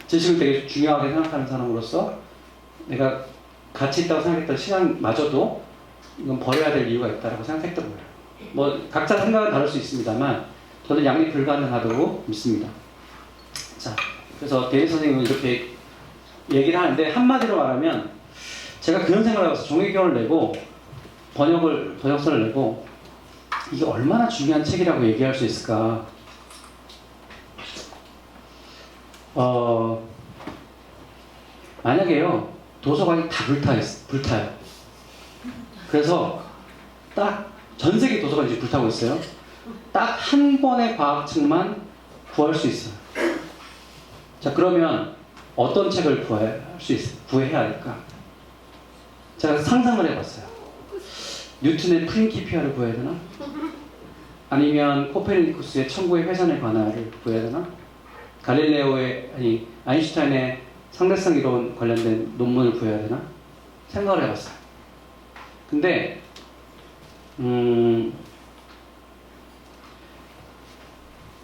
지식을 되게 중요하게 생각하는 사람으로서 내가 가치 있다고 생각했던 신앙마저도 이건 버려야 될 이유가 있다고 생각했던 거예요. 뭐 각자 생각은 다를 수 있습니다만 저는 양립 불가능하다고 믿습니다. 자, 그래서 데니 선생님은 이렇게 얘기를 하는데 한마디로 말하면 제가 그런 생각을 해봤어요. 종이경을 내고 번역서를 내고 이게 얼마나 중요한 책이라고 얘기할 수 있을까? 만약에요 도서관이 다 불타요. 그래서 딱 전 세계 도서관이 지금 불타고 있어요. 딱 한 권의 과학책만 구할 수 있어요. 자, 그러면 어떤 책을 구해야 할까? 제가 상상을 해봤어요. 뉴턴의 프린키피아를 구해야 되나? 아니면 코페르니쿠스의 천구의 회전에 관한을 구해야 되나? 아인슈타인의 상대성 이론 관련된 논문을 구해야 되나? 생각을 해봤어요. 근데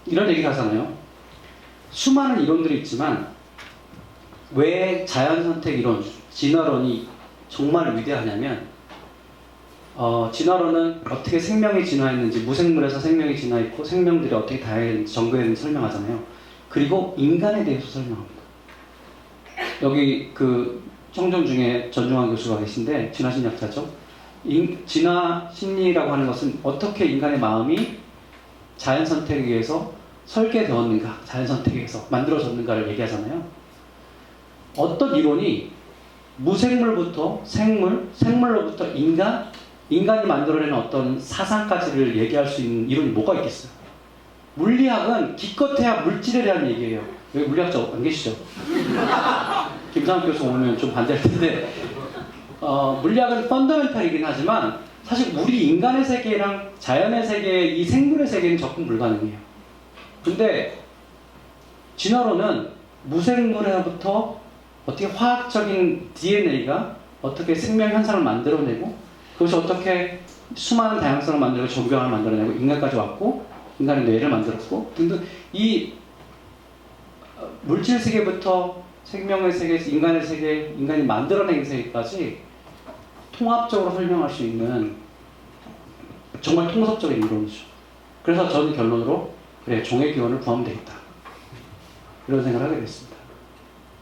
이런 얘기를 하잖아요. 수많은 이론들이 있지만 왜 자연선택 이론, 진화론이 정말 위대하냐면 진화론은 어떻게 생명이 진화했는지, 무생물에서 생명이 진화했고 생명들이 어떻게 다양했는지 정교했는지 설명하잖아요. 그리고 인간에 대해서 설명합니다. 여기 그 청중 중에 전중환 교수가 계신데 진화심리학자죠. 진화심리라고 하는 것은 어떻게 인간의 마음이 자연선택에 의해서 설계되었는가, 자연선택에 의해서 만들어졌는가를 얘기하잖아요. 어떤 이론이 무생물부터 생물, 생물로부터 인간이 만들어내는 어떤 사상까지를 얘기할 수 있는 이론이 뭐가 있겠어요? 물리학은 기껏해야 물질에 대한 얘기예요. 여기 물리학자 안 계시죠? 김상욱 교수 오면 좀 반대할 텐데 물리학은 펀더멘탈이긴 하지만 사실 우리 인간의 세계랑 자연의 세계, 이 생물의 세계는 접근 불가능해요. 근데 진화론은 무생물로부터 어떻게 화학적인 DNA가 어떻게 생명 현상을 만들어내고 그것이 어떻게 수많은 다양성을 만들고 정교함을 만들어내고 인간까지 왔고 인간의 뇌를 만들었고 등등 이 물질 세계부터 생명의 세계, 인간의 세계, 인간이 만들어낸 세계까지 통합적으로 설명할 수 있는 정말 통섭적인 이론이죠. 그래서 저는 결론으로 그래 종의 기원을 구하면 되겠다 이런 생각을 하게 됐습니다.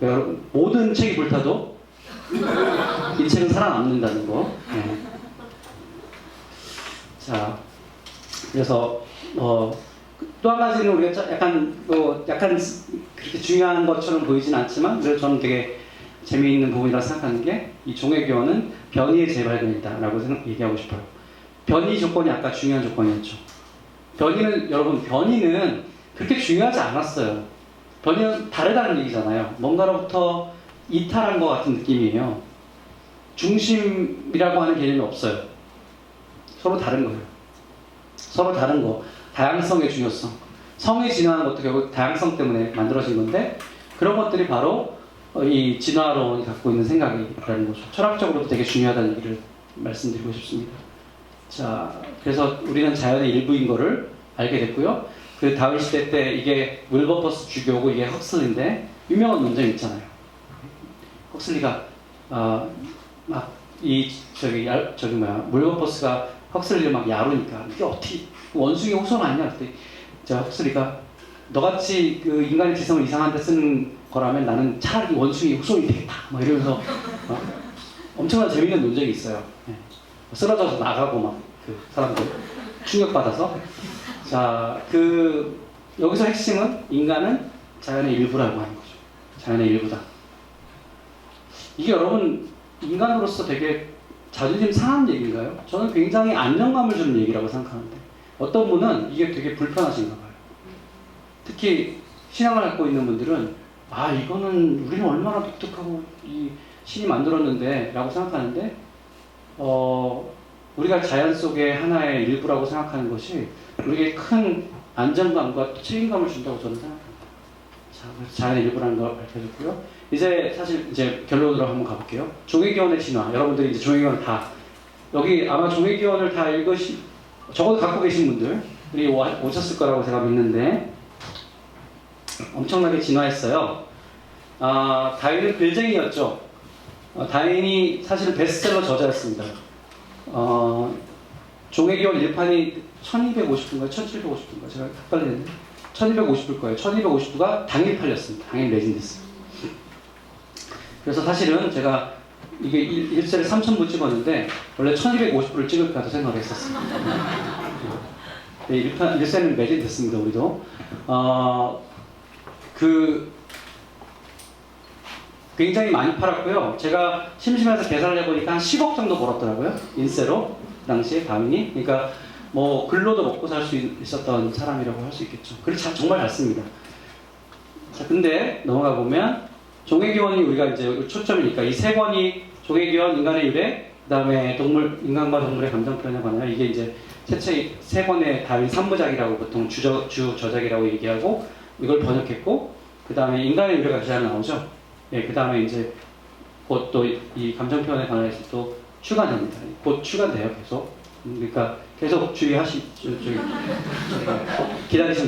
여러분 모든 책이 불타도 이 책은 살아남는다는 거. 네. 자, 그래서 또 한 가지는 우리가 약간 그렇게 중요한 것처럼 보이진 않지만 그래서 저는 되게 재미있는 부분이라고 생각하는 게 이 종의 기원은 변이의 재발견이다라고 얘기하고 싶어요. 변이 조건이 아까 중요한 조건이었죠. 변이는 그렇게 중요하지 않았어요. 변이는 다르다는 얘기잖아요. 뭔가로부터 이탈한 것 같은 느낌이에요. 중심이라고 하는 개념이 없어요. 서로 다른 거예요. 서로 다른 거. 다양성의 중요성. 성이 진화하는 것도 결국 다양성 때문에 만들어진 건데 그런 것들이 바로 이 진화론이 갖고 있는 생각이라는 거죠. 철학적으로도 되게 중요하다는 얘기를 말씀드리고 싶습니다. 자, 그래서 우리는 자연의 일부인 거를 알게 됐고요. 그 다윈 시대 때 이게 윌버퍼스 주교고 이게 헉슬리인데 유명한 논쟁이 있잖아요. 헉슬리가 윌버퍼스가 헉슬리를 막 야루니까 이게 어떻게 원숭이 호소 아니냐 그때 헉슬리가 너같이 그 인간의 지성을 이상한 데 쓰는 거라면 나는 차라리 원숭이 후손이 되겠다 막 이러면서 엄청난 재밌는 논쟁이 있어요. 네. 쓰러져서 나가고 막 그 사람들 충격받아서 자, 여기서 핵심은 인간은 자연의 일부라고 하는 거죠. 자연의 일부다. 이게 여러분 인간으로서 되게 자존심 상한 얘기인가요? 저는 굉장히 안정감을 주는 얘기라고 생각하는데 어떤 분은 이게 되게 불편하신가 봐요. 특히 신앙을 갖고 있는 분들은 이거는 우리는 얼마나 독특하고 이 신이 만들었는데 라고 생각하는데 우리가 자연 속의 하나의 일부라고 생각하는 것이 우리에게 큰 안정감과 책임감을 준다고 저는 생각합니다. 자, 그래서 자연의 일부라는 걸 밝혀줬고요. 이제 사실 이제 결론으로 한번 가볼게요. 종회기원의 진화. 여러분들이 이제 종회기원을 다 여기 아마 종회기원을 다 적어도 갖고 계신 분들이 오셨을 거라고 제가 믿는데 엄청나게 진화했어요. 다윈은 글쟁이였죠. 다윈이 사실은 베스트셀러 저자였습니다. 종회기원 1판이 1250부인가요? 1750부인가요? 제가 헷갈리는데 1250부일 거예요. 1250부가 당일 팔렸습니다. 당일 매진됐어요. 그래서 사실은 제가 이게 1세를 3000부 찍었는데 원래 1250부를 찍을까도 생각을 했었어요. 네, 1세는 매진됐습니다. 우리도. 굉장히 많이 팔았고요. 제가 심심해서 계산을 해보니까 한 10억 정도 벌었더라고요. 인세로 당시에 다윈이. 그러니까 뭐 글로도 먹고 살 수 있었던 사람이라고 할 수 있겠죠. 글이 정말 잘 씁니다. 자, 근데 넘어가 보면 종회기원이 우리가 이제 초점이니까 이 세 권이 종회기원, 인간의 유래, 그다음에 인간과 동물의 감정 표현에 관하여 이게 이제 최초의 세 권의 다윈 3부작이라고 보통 주저작이라고 얘기하고 이걸 번역했고 그 다음에 인간의 유래가 그 자리에 나오죠. 예, 그 다음에 이제 곧 또 이 감정 표현에 관해서 또 추가됩니다. 곧 추가돼요, 계속. 그러니까 계속 기다리시면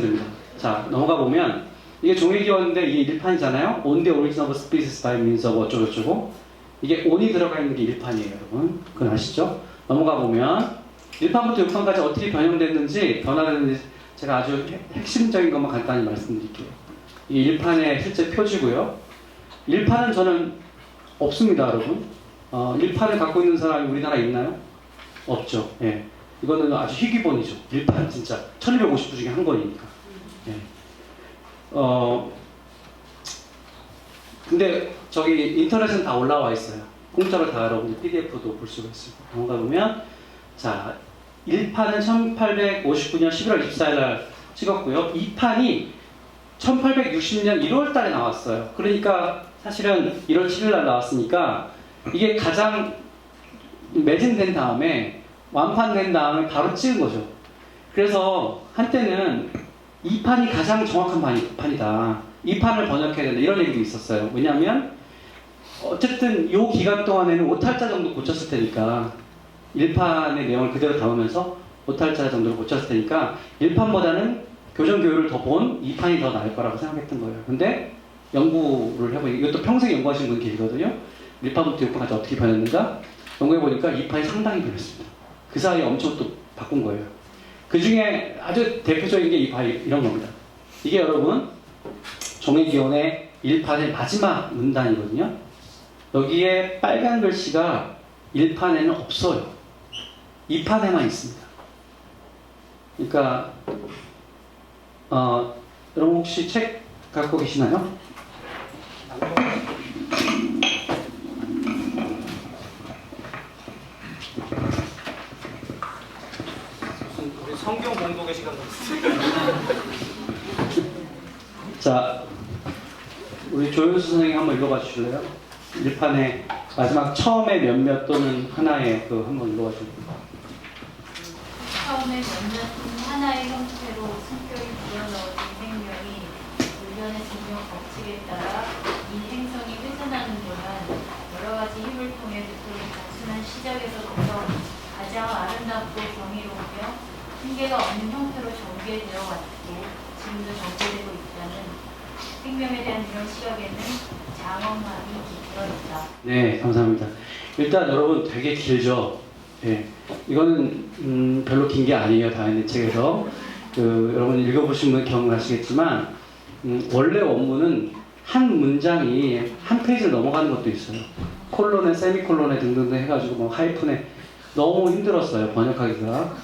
됩니다. 자, 넘어가 보면 이게 종회기원인데 이게 1판이잖아요. On the origin of species by means of 어쩌고저쩌고. 이게 on이 들어가 있는 게 1판이에요, 여러분. 그건 아시죠? 넘어가 보면 1판부터 6판까지 어떻게 변화됐는지 제가 아주 핵심적인 것만 간단히 말씀드릴게요. 이 1판의 실제 표지고요. 1판은 저는 없습니다, 여러분. 1판을 갖고 있는 사람이 우리나라에 있나요? 없죠. 예. 이거는 아주 희귀본이죠. 1판 진짜 1250부 중에 한 권이니까. 예. 근데 저기 인터넷은 다 올라와 있어요. 공짜로 다 여러분들 PDF도 볼 수가 있어요. 넘어가 보면 자, 1판은 1859년 11월 24일 날 찍었고요. 2판이 1860년 1월 달에 나왔어요. 그러니까 사실은 1월 7일 날 나왔으니까 이게 가장 매진된 다음에 완판된 다음에 바로 찍은 거죠. 그래서 한때는 2판이 가장 정확한 판이다. 2판을 번역해야 된다. 이런 얘기도 있었어요. 왜냐하면 어쨌든 이 기간 동안에는 오탈자 정도 고쳤을 테니까 1판의 내용을 그대로 담으면서 오탈자 정도로 고쳤을 테니까 1판보다는 교정교육을 더 본 2판이 더 나을 거라고 생각했던 거예요. 근데 연구를 해보니까 이것도 평생 연구하신 분 계시거든요. 1판부터 6판까지 어떻게 변했는가 연구해보니까 2판이 상당히 변했습니다. 그 사이에 엄청 또 바꾼 거예요. 그 중에 아주 대표적인 게 이런 겁니다. 이게 여러분 종회기원의 1판의 마지막 문단이거든요. 여기에 빨간 글씨가 1판에는 없어요. 2판에만 있습니다. 그러니까 여러분 혹시 책 갖고 계시나요? 우리 성경 공독의 시간 자, 우리 조윤수 선생님 한번 읽어봐 주실래요? 1판의 마지막 처음에 몇몇 또는 하나의 한번 읽어봐 주실래요? 처음에 몇몇 또는 하나의 형태로 성격이 불어넣어진 법칙에 따라 이 행성이 회전하는 동안 여러 가지 힘을 통해 그토록 단순한 시작에서부터 가장 아름답고 경이로우며 한계가 없는 형태로 전개되어 왔고 지금도 전개되고 있다는 생명에 대한 이런 시각에는 장엄함이 깃들어 있다. 네, 감사합니다. 일단 여러분 되게 길죠. 예, 이거는 별로 긴 게 아니에요. 다인의 책에서 여러분 읽어보시면 경험하시겠지만 원래 원문은 한 문장이 한 페이지를 넘어가는 것도 있어요. 콜론에 세미콜론에 등등등 해가지고 뭐 하이픈에 너무 힘들었어요 번역하기가.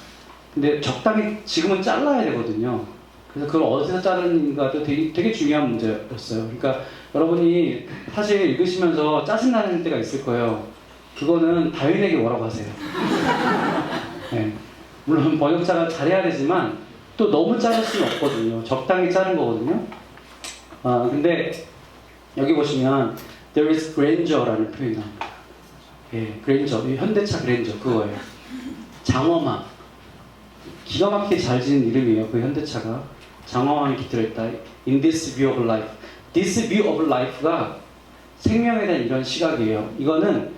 근데 적당히 지금은 잘라야 되거든요. 그래서 그걸 어디서 자르는가도 되게 중요한 문제였어요. 그러니까 여러분이 사실 읽으시면서 짜증나는 때가 있을 거예요. 그거는 다윈에게 뭐라고 하세요. 네. 물론 번역자가 잘해야 되지만 또 너무 자를 수는 없거든요. 적당히 자른 거거든요. 근데 여기 보시면 there is grandeur라는 표현이 나옵니다. 예, grandeur, 현대차 grandeur 그거예요. 장엄함. 기가 막히게 잘 지은 이름이에요. 그 현대차가. 장엄함이 깃들어 있다. In this view of life. This view of life가 생명에 대한 이런 시각이에요. 이거는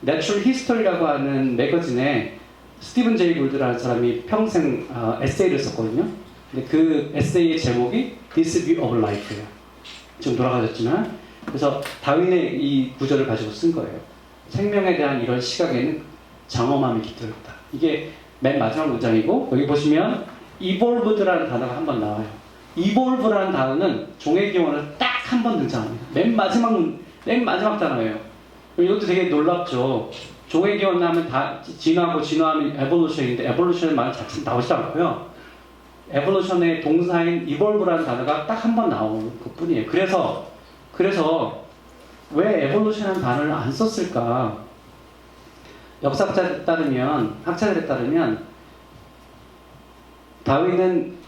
Natural History라고 하는 매거진에 스티븐 제이 골드라는 사람이 평생 에세이를 썼거든요. 근데 그 에세이의 제목이 This View of Life예요. 지금 돌아가셨지만 그래서 다윈의 이 구절을 가지고 쓴 거예요. 생명에 대한 이런 시각에는 장엄함이 깃들어 있다. 이게 맨 마지막 문장이고 여기 보시면 evolved라는 단어가 한 번 나와요. evolve라는 단어는 종의 기원을 딱 한 번 등장합니다. 맨 마지막 단어예요. 이것도 되게 놀랍죠. 종의 기원 하면 다 진화하면 evolution인데 evolution의 말 자체는 나오지 않고요. evolution의 동사인 evolve라는 단어가 딱 한 번 나오는 것 뿐이에요. 그래서 왜 evolution이라는 단어를 안 썼을까? 역사학자들에 따르면 다윈은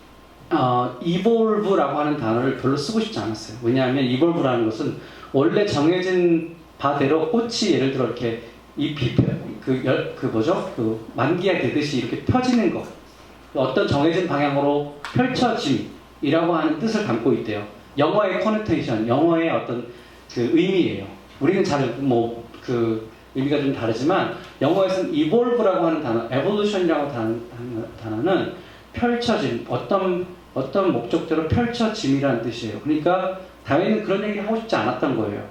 evolve라고 하는 단어를 별로 쓰고 싶지 않았어요. 왜냐하면 evolve라는 것은 원래 정해진 바대로 꽃이 예를 들어 이렇게 잎이 만기가 되듯이 이렇게 펴지는 것, 어떤 정해진 방향으로 펼쳐짐이라고 하는 뜻을 담고 있대요. 영어의 connotation, 영어의 어떤 그 의미예요. 우리는 잘 의미가 좀 다르지만 영어에서는 evolve라고 하는 단어, evolution이라고 하는 단어는 펼쳐짐, 어떤 목적대로 펼쳐짐이라는 뜻이에요. 그러니까 다윈은 그런 얘기를 하고 싶지 않았던 거예요.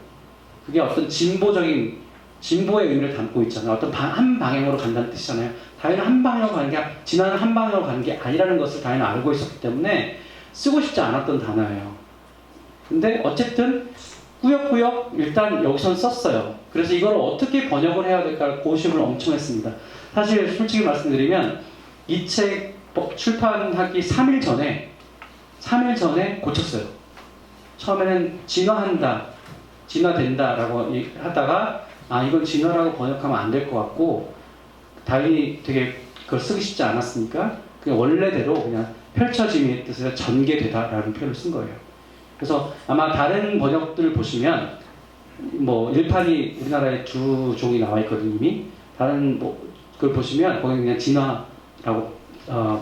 그게 어떤 진보의 의미를 담고 있잖아요. 어떤 한 방향으로 간다는 뜻이잖아요. 다윈은 한 방향으로 가는 게, 진화는 한 방향으로 가는 게 아니라는 것을 다윈은 알고 있었기 때문에 쓰고 싶지 않았던 단어예요. 근데 어쨌든 꾸역꾸역 일단 여기선 썼어요. 그래서 이걸 어떻게 번역을 해야 될까 고심을 엄청 했습니다. 사실 솔직히 말씀드리면 이 책 출판하기 3일 전에 고쳤어요. 처음에는 진화된다라고 하다가 이건 진화라고 번역하면 안 될 것 같고 다윈이 되게 그걸 쓰기 쉽지 않았으니까 그냥 원래대로 그냥 펼쳐짐의 뜻으로 전개되다라는 표현을 쓴 거예요. 그래서 아마 다른 번역들을 보시면 일판이 우리나라에 두 종이 나와 있거든요. 이미 다른 그걸 보시면 거기 그냥 진화라고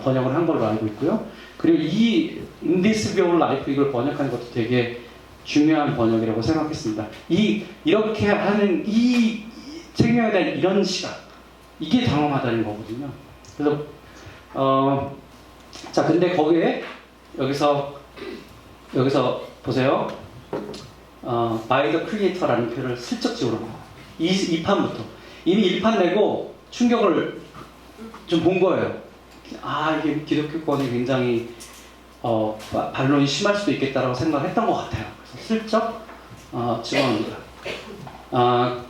번역을 한 걸로 알고 있고요. 그리고 이 In This View of Life 이걸 번역하는 것도 되게 중요한 번역이라고 생각했습니다. 이렇게 하는 이 생명에 대한 이런 시각, 이게 장엄하다는 거거든요. 그래서 근데 거기에 여기서 보세요. By the Creator라는 표현을 슬쩍 집어넣어요. 2판부터 이미 1판 내고 충격을 좀 본 거예요. 이게 기독교권이 굉장히 반론이 심할 수도 있겠다라고 생각했던 것 같아요. 그래서 슬쩍 집어넣습니다.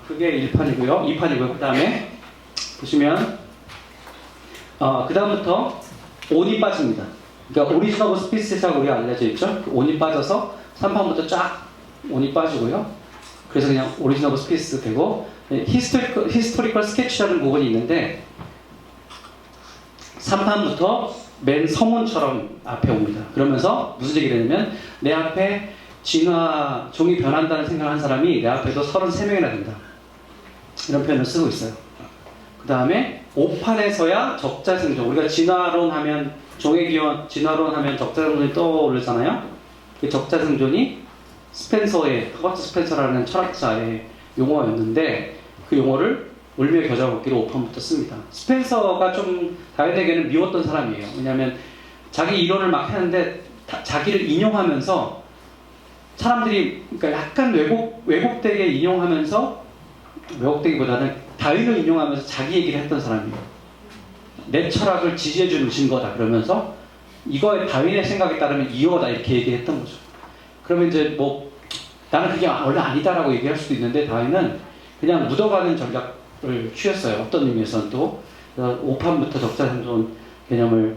그게 1판이고요. 2판이고요. 그 다음에 보시면 그 다음부터 온이 빠집니다. 그러니까 오리진 오브 스피시스라고 우리가 알려져 있죠. 온이 빠져서 3판부터 쫙 온이 빠지고요. 그래서 그냥 오리진 오브 스피시스 되고 히스토리컬 스케치라는 부분이 있는데 3판부터 맨 서문처럼 앞에 옵니다. 그러면서 무슨 얘기를 하냐면 내 앞에 종이 변한다는 생각을 한 사람이 내 앞에도 33명이나 된다. 이런 표현을 쓰고 있어요. 그 다음에 5판에서야 적자생존. 우리가 진화론 하면 적자생존이 떠오르잖아요. 그 적자생존이 스펜서의 허버트 스펜서라는 철학자의 용어였는데 그 용어를 울며 겨자 먹기로 5판부터 씁니다. 스펜서가 좀 다윈에게는 미웠던 사람이에요. 왜냐하면 자기 이론을 막 하는데 자기를 인용하면서 사람들이 그러니까 약간 왜곡되게 인용하면서 왜곡되기보다는 다윈을 인용하면서 자기 얘기를 했던 사람이에요. 내 철학을 지지해주는 증거다 그러면서 이거에 다윈의 생각에 따르면 이어다 이렇게 얘기했던 거죠. 그러면 이제 뭐 나는 그게 원래 아니다라고 얘기할 수도 있는데 다윈은 그냥 묻어가는 전략을 취했어요. 어떤 의미에서는 또 5판부터 적자생존 개념을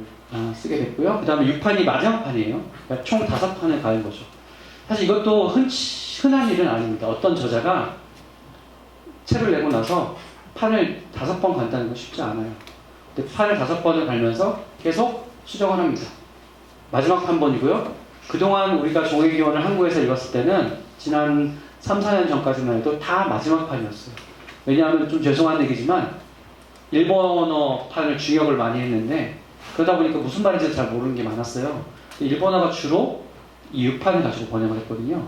쓰게 됐고요. 그 다음에 6판이 마지막 판이에요. 그러니까 총 5판을 가는 거죠. 사실 이것도 흔한 일은 아닙니다. 어떤 저자가 책을 내고 나서 판을 5번 간다는 건 쉽지 않아요. 근데 판을 5번을 갈면서 계속 수정을 합니다. 마지막 한 번이고요. 그동안 우리가 종회기원을 한국에서 읽었을 때는 지난 3, 4년 전까지만 해도 다 마지막 판이었어요. 왜냐하면 좀 죄송한 얘기지만 일본어 판을 중역을 많이 했는데 그러다 보니까 무슨 말인지 잘 모르는 게 많았어요. 일본어가 주로 이 6판을 가지고 번역을 했거든요.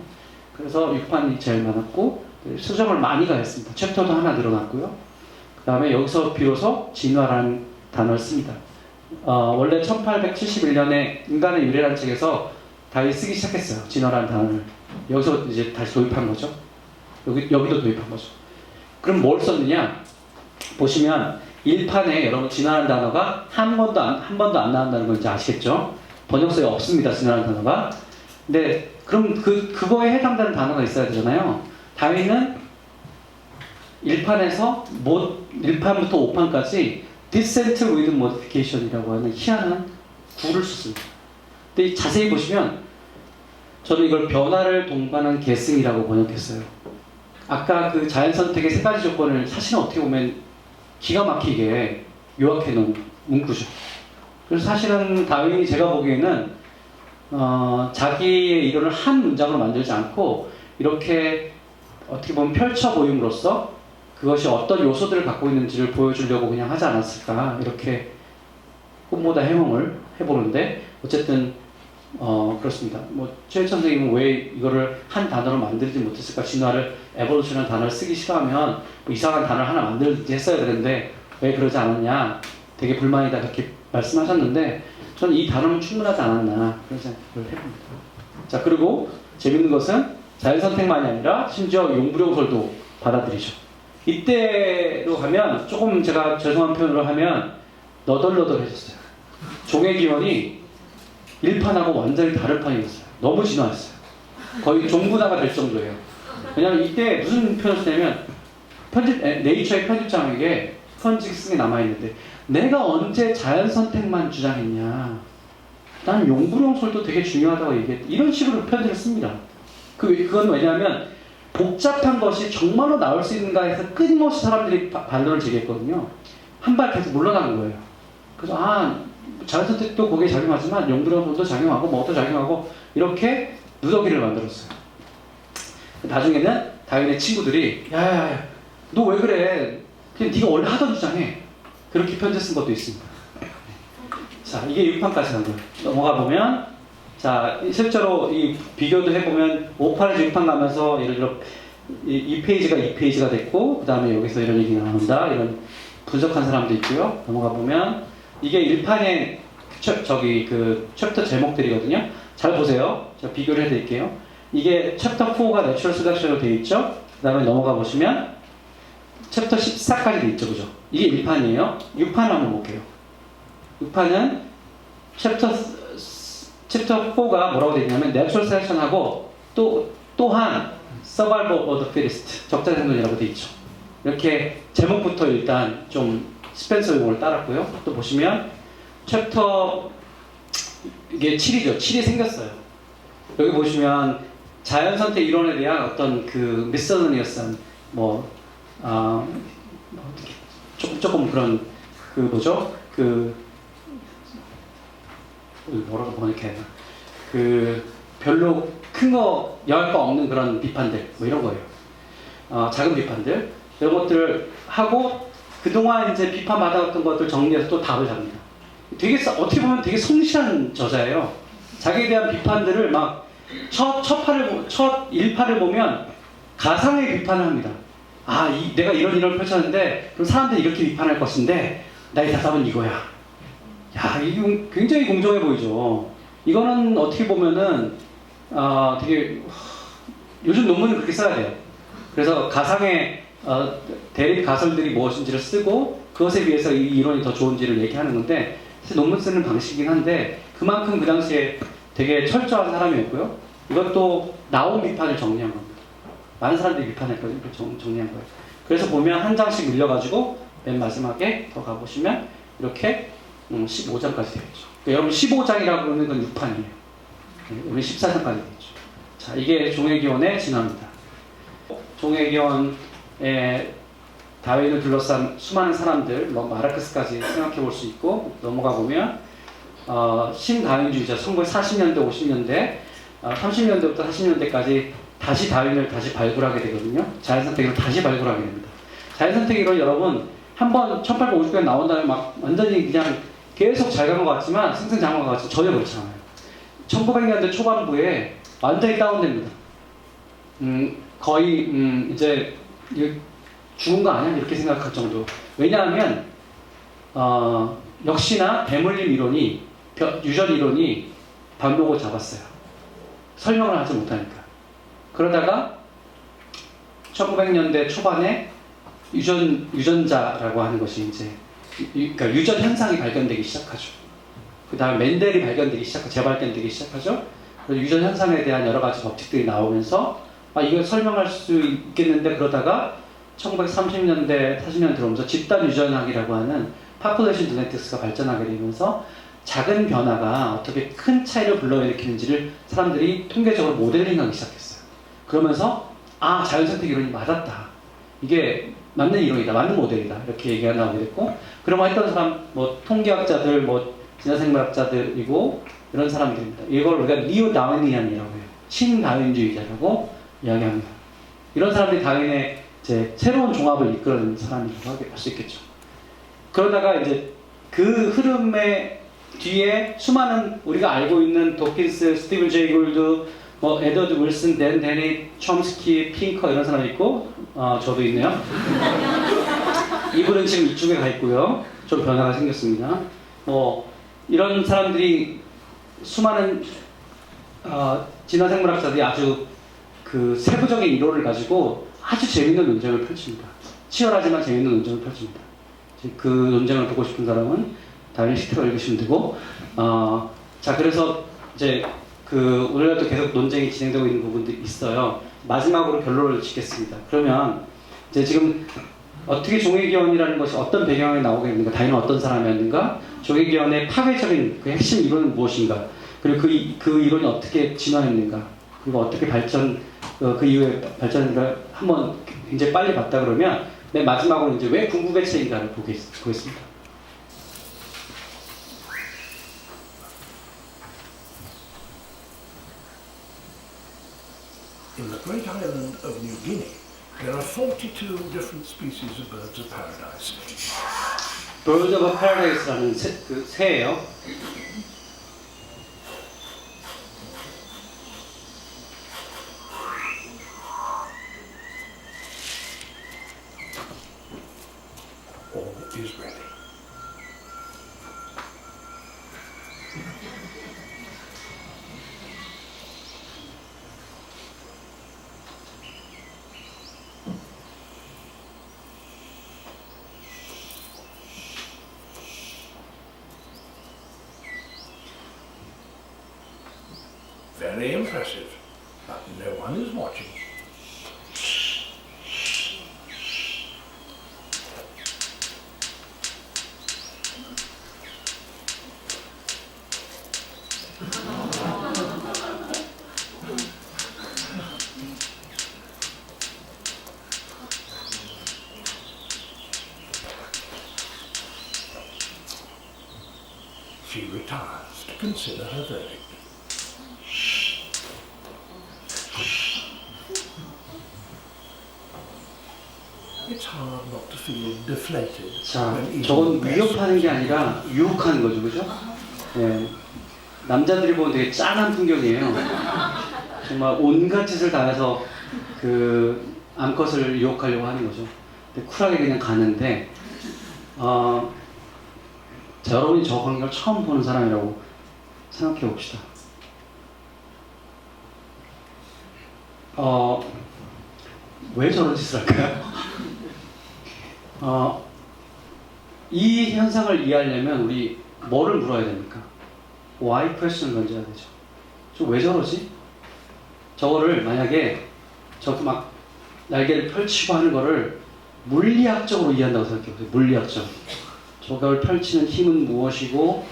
그래서 6판이 제일 많았고 수정을 많이 가했습니다. 챕터도 하나 늘어났고요. 그 다음에 여기서 비로소 진화라는 단어를 씁니다. 원래 1871년에 인간의 유래라는 책에서 다시 쓰기 시작했어요. 진화라는 단어를. 여기서 이제 다시 도입한 거죠. 여기도 도입한 거죠. 그럼 뭘 썼느냐? 보시면 1판에 여러분 진화라는 단어가 한 번도 안 나온다는 건 이제 아시겠죠? 번역서에 없습니다. 진화라는 단어가. 근데 그럼 그거에 해당되는 단어가 있어야 되잖아요. 다윈은 1판에서 1판부터 5판까지 Descent with Modification이라고 하는 희한한 구를 썼습니다. 근데 자세히 보시면 저는 이걸 변화를 동반한 계승이라고 번역했어요. 아까 그 자연 선택의 3가지 조건을 사실은 어떻게 보면 기가 막히게 요약해 놓은 문구죠. 그래서 사실은 다윈이 제가 보기에는 자기의 이론을 한 문장으로 만들지 않고 이렇게 어떻게 보면 펼쳐 보임으로써 그것이 어떤 요소들을 갖고 있는지를 보여주려고 그냥 하지 않았을까 이렇게 꿈보다 해몽을 해보는데 어쨌든 그렇습니다. 뭐 최혜천 선생님은 왜 이거를 한 단어로 만들지 못했을까? 진화를 에볼루션이라는 단어를 쓰기 싫어하면 뭐 이상한 단어를 하나 만들지 했어야 되는데 왜 그러지 않았냐? 되게 불만이다 그렇게 말씀하셨는데 저는 이 단어는 충분하지 않았나 그런 생각을 해봅니다. 자 그리고 재밌는 것은 자연선택만이 아니라 심지어 용불용설도 받아들이죠. 이때로 가면 조금 제가 죄송한 표현으로 하면 너덜너덜해졌어요. 종회기원이 1판하고 완전히 다른 판이었어요. 너무 진화했어요. 거의 종분화가 될 정도예요. 왜냐하면 이때 무슨 표현을 쓰냐면 네이처의 편집장에게 편지 쓴 게 남아있는데 내가 언제 자연선택만 주장했냐. 나는 용불용설도 되게 중요하다고 얘기했다. 이런 식으로 편지를 씁니다. 그건 왜냐하면 복잡한 것이 정말로 나올 수 있는가 해서 끊임없이 사람들이 반론을 제기했거든요. 한 발 계속 물러나는 거예요. 그래서 자연선택도 거기에 작용하지만 용불용설도 작용하고 뭐도 작용하고 이렇게 누더기를 만들었어요. 나중에는 다윈의 친구들이 야야야 너 왜 그래? 그냥 네가 원래 하던 주장해. 그렇게 편지 쓴 것도 있습니다. 자 이게 6판까지 한 거예요. 넘어가 보면 자 실제로 이 비교도 해보면 5판에서 6판 가면서 예를 들어 이 페이지가 2페이지가 됐고 그 다음에 여기서 이런 얘기가 나온다 이런 분석한 사람도 있고요. 넘어가 보면 이게 1판의 그 챕터 제목들이거든요. 잘 보세요. 제가 비교를 해드릴게요. 이게 챕터 4가 내추럴 셀렉션으로 되어 있죠. 그 다음에 넘어가 보시면 챕터 14까지 되어 있죠. 그죠? 이게 1판이에요. 6판을 한번 볼게요. 6판은 챕터 4가 뭐라고 되어 있냐면 내추럴 셀렉션하고 또한 서바이벌 오브 더 피리스트 적자생존이라고 되어 있죠. 이렇게 제목부터 일단 좀 스펜서 용어를 따랐고요. 또 보시면 챕터 이게 7이죠. 7이 생겼어요. 여기 보시면 자연선택 이론에 대한 어떤 그 미셀러니어스한 조금 그런 그 뭐죠? 뭐라고 번역해야 되나? 그 별로 큰 거 영할 거 없는 그런 비판들 뭐 이런 거예요. 작은 비판들 이런 것들을 하고 그동안 이제 비판받아왔던 것들 정리해서 또 답을 잡니다. 되게 어떻게 보면 되게 성실한 저자예요. 자기에 대한 비판들을 막 첫 일파를 보면 가상의 비판을 합니다. 내가 이런 펼쳤는데 그럼 사람들이 이렇게 비판할 것인데 나의 답답은 이거야. 야, 이거 굉장히 공정해 보이죠. 이거는 어떻게 보면은 되게 요즘 논문을 그렇게 써야 돼요. 그래서 가상의 대립 가설들이 무엇인지를 쓰고 그것에 비해서 이 이론이 더 좋은지를 얘기하는 건데 사실 논문 쓰는 방식이긴 한데 그만큼 그 당시에 되게 철저한 사람이었고요. 이것도 나온 비판을 정리한 겁니다. 많은 사람들이 비판했거든요. 정리한 거예요. 그래서 보면 한 장씩 밀려가지고 맨 마지막에 더 가보시면 이렇게 15장까지 되겠죠. 그러니까 여러분 15장이라고 그러는 건 6판이에요. 우리 14장까지 되겠죠. 자, 이게 종회기원의 진화입니다. 종회기원의 다윈을 둘러싼 수많은 사람들, 마르크스까지 생각해 볼 수 있고 넘어가 보면 신다윈주의자 1940년대, 50년대, 30년대부터 40년대까지 다시 다윈을 다시 발굴하게 되거든요. 자연선택으로 다시 발굴하게 됩니다. 자연선택으로 여러분 한번 1850년에 나온 다음에 막 완전히 그냥 계속 잘 간 것 같지만 승승장구한 것 같지만 전혀 그렇지 않아요. 1900년대 초반부에 완전히 다운됩니다. 거의 이제 죽은 거 아니야? 이렇게 생각할 정도. 왜냐하면 역시나 대물림 이론이 유전 이론이 반복을 잡았어요. 설명을 하지 못하니까. 그러다가 1900년대 초반에 유전자라고 하는 것이 이제 그러니까 유전 현상이 발견되기 시작하죠. 그 다음에 멘델이 발견되기 재발견되기 시작하죠. 그래서 유전 현상에 대한 여러 가지 법칙들이 나오면서 이걸 설명할 수 있겠는데 그러다가 1930년대, 40년대 들어오면서 집단 유전학이라고 하는 파퓰레이션 제네틱스가 발전하게 되면서 작은 변화가 어떻게 큰 차이를 불러일으키는지를 사람들이 통계적으로 모델링하기 시작했어요. 그러면서 자연선택 이론이 맞았다. 이게 맞는 이론이다. 맞는 모델이다. 이렇게 얘기가 나오게 됐고 그런 거 했던 사람 통계학자들, 진화생물학자들이고 이런 사람들입니다. 이걸 우리가 니오 다윈이안이라고 해요. 신다윈주의자라고 이야기합니다. 이런 사람들이 다윈의 이제 새로운 종합을 이끌어낸 사람이라고 할 수 있겠죠. 그러다가 이제 그 흐름의 뒤에 수많은 우리가 알고 있는 도킨스, 스티븐 제이 골드, 에드워드 윌슨, 댄 데니, 촘스키, 핑커 이런 사람이 있고 저도 있네요. 이분은 지금 이쪽에 가 있고요. 좀 변화가 생겼습니다. 이런 사람들이 수많은 진화생물학자들이 아주 그 세부적인 이론을 가지고 아주 재밌는 논쟁을 펼칩니다. 치열하지만 재밌는 논쟁을 펼칩니다. 그 논쟁을 보고 싶은 사람은 다윈 시트를 읽으시면 되고 자 그래서 이제 오늘날도 계속 논쟁이 진행되고 있는 부분들이 있어요. 마지막으로 결론을 짓겠습니다. 그러면 이제 지금 어떻게 종회기원이라는 것이 어떤 배경에 나오게 됐는가, 다윈은 어떤 사람이었는가, 종회기원의 파괴적인 그 핵심 이론은 무엇인가, 그리고 그 이론이 어떻게 진화했는가, 그리고 어떻게 그 이후에 발전을 한번 굉장히 빨리 봤다 그러면 맨 마지막으로 이제 왜 궁극의체인가를 보겠습니다. In the great island of New Guinea, there are 42 different species of birds of paradise. Birds of Paradise라는 새예요. All is ready. Very impressive, but no one is watching. She retires to consider her verdict. It's hard not to feel deflated. 자, when eating 저건 the best. 위협하는 게 아니라 유혹하는 거죠, 그죠? 네. 남자들이 보면 되게 짠한 풍경이에요. 정말 온갖 짓을 다 해서 그 암컷을 유혹하려고 하는 거죠. 근데 쿨하게 그냥 가는데 자, 여러분이 저 광경을 처음 보는 사람이라고 생각해 봅시다. 왜 저런 짓을 할까요? 이 현상을 이해하려면 우리 뭐를 물어야 됩니까? Why question을 던져야 되죠. 저 왜 저러지? 저거를 만약에 저렇게 막 날개를 펼치고 하는 거를 물리학적으로 이해한다고 생각해보세요. 물리학적. 저걸 펼치는 힘은 무엇이고,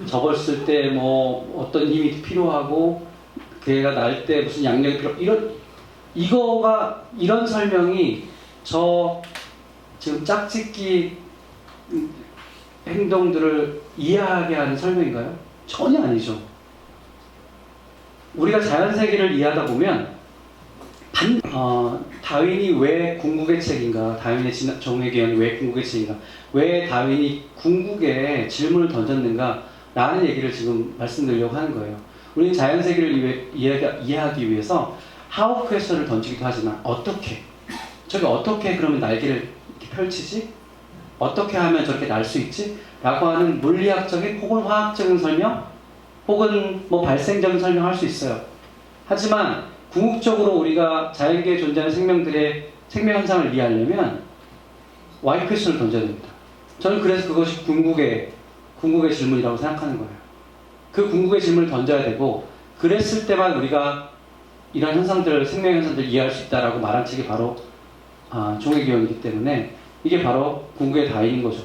저걸 쓸 때 뭐 어떤 힘이 필요하고, 걔가 날 때 무슨 양력이 이런 설명이 저 지금 짝짓기 행동들을 이해하게 하는 설명인가요? 전혀 아니죠. 우리가 자연세계를 이해하다 보면 다윈이 왜 궁극의 책인가, 다윈의 정의기원이 왜 궁극의 책인가, 왜 다윈이 궁극에 질문을 던졌는가 라는 얘기를 지금 말씀드리려고 하는 거예요. 우리는 자연세계를 이해하기 위해서 how question을 던지기도 하지만 어떻게, 저게 어떻게 그러면 날개를 이렇게 펼치지? 어떻게 하면 저렇게 날 수 있지? 라고 하는 물리학적인 혹은 화학적인 설명, 혹은 뭐 발생적인 설명을 할 수 있어요. 하지만 궁극적으로 우리가 자연계에 존재하는 생명들의 생명 현상을 이해하려면 why question을 던져야 됩니다. 저는 그래서 그것이 궁극의 질문이라고 생각하는 거예요. 그 궁극의 질문을 던져야 되고, 그랬을 때만 우리가 이런 현상들, 생명 현상들을 이해할 수 있다라고 말한 책이 바로 종의기원이기 때문에 이게 바로 궁극의 다인인 거죠.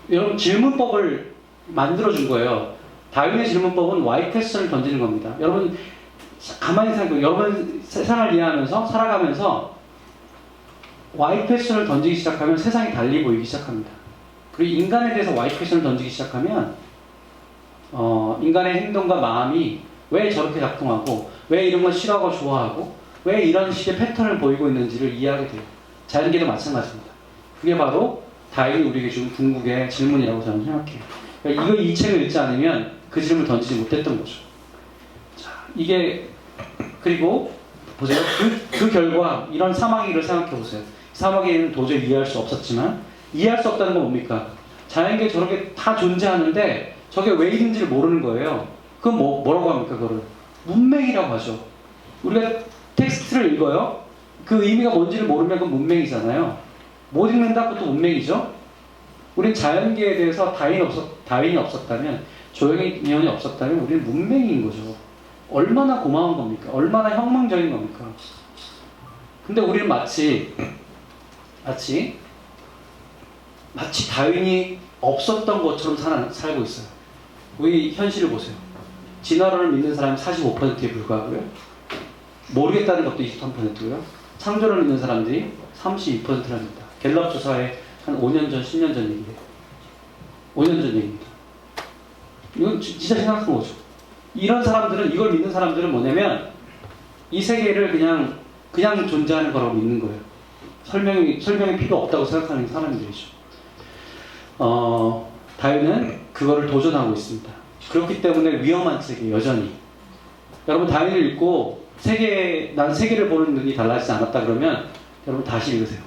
여러분, 질문법을 만들어준 거예요. 다윈의 질문법은 why question을 던지는 겁니다. 여러분 가만히 생각해보세요. 여러분 세상을 이해하면서 살아가면서 why question을 던지기 시작하면 세상이 달리 보이기 시작합니다. 그리고 인간에 대해서 why question을 던지기 시작하면 인간의 행동과 마음이 왜 저렇게 작동하고, 왜 이런 걸 싫어하고 좋아하고, 왜 이런 식의 패턴을 보이고 있는지를 이해하게 돼요. 자연계도 마찬가지입니다. 그게 바로 다윈이 우리에게 준 궁극의 질문이라고 저는 생각해요. 그러니까 이 책을 읽지 않으면 그 질문을 던지지 못했던 거죠. 자, 이게 그리고 보세요. 그 결과 이런 사마귀를 생각해 보세요. 사마귀는 도저히 이해할 수 없었지만, 이해할 수 없다는 건 뭡니까? 자연계에 저렇게 다 존재하는데 저게 왜 있는지를 모르는 거예요. 그건 뭐라고 합니까? 그거를 문맹이라고 하죠. 우리가 텍스트를 읽어요. 그 의미가 뭔지를 모르면 그건 문맹이잖아요. 못 읽는다? 그것도 문맹이죠. 우린 자연계에 대해서 다윈이 없었다면, 종의기원이 없었다면 우리는 문맹인 거죠. 얼마나 고마운 겁니까? 얼마나 혁명적인 겁니까? 근데 우리는 마치 다윈이 없었던 것처럼 살고 있어요. 우리 현실을 보세요. 진화론을 믿는 사람이 45%에 불과하고요. 모르겠다는 것도 23%고요. 창조를 믿는 사람들이 32%랍니다. 갤럽 조사에 한 5년 전, 10년 전 얘기예요. 5년 전 얘기입니다. 이건 진짜 심각한 거죠. 이걸 믿는 사람들은 뭐냐면 이 세계를 그냥 존재하는 거라고 믿는 거예요. 설명이 필요 없다고 생각하는 사람들이죠. 다윈은 그거를 도전하고 있습니다. 그렇기 때문에 위험한 책이에요, 여전히. 여러분, 다윈을 읽고 난 세계를 보는 눈이 달라지지 않았다 그러면 여러분 다시 읽으세요.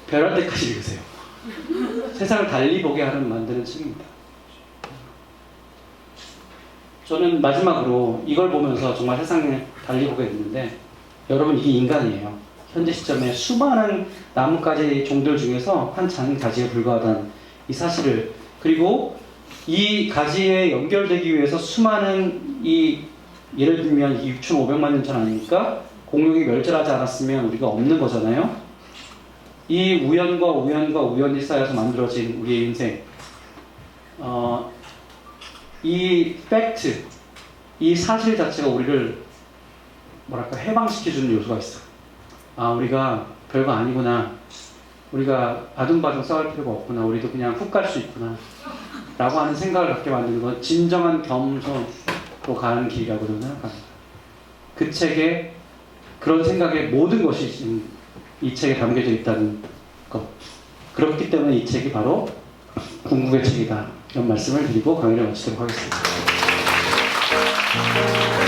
별할 때까지 읽으세요. 세상을 달리 보게 만드는 책입니다. 저는 마지막으로 이걸 보면서 정말 세상을 달리 보게 됐는데, 여러분, 이게 인간이에요. 현재 시점에 수많은 나뭇가지 종들 중에서 한 작은 가지에 불과하다는 이 사실을, 그리고 이 가지에 연결되기 위해서 수많은 예를 들면 6,500만 년 전 아닙니까? 공룡이 멸절하지 않았으면 우리가 없는 거잖아요. 이 우연이 쌓여서 만들어진 우리의 인생, 이 팩트, 이 사실 자체가 우리를 해방시켜주는 요소가 있어. 우리가 별거 아니구나. 우리가 아둥바둥 싸울 필요가 없구나. 우리도 그냥 훅 갈 수 있구나. 라고 하는 생각을 갖게 만드는 건 진정한 겸손으로 가는 길이라고 저는 생각합니다. 그 책에 그런 생각의 모든 것이 지금 이 책에 담겨져 있다는 것. 그렇기 때문에 이 책이 바로 궁극의 책이다. 이런 말씀을 드리고 강의를 마치도록 하겠습니다. 네.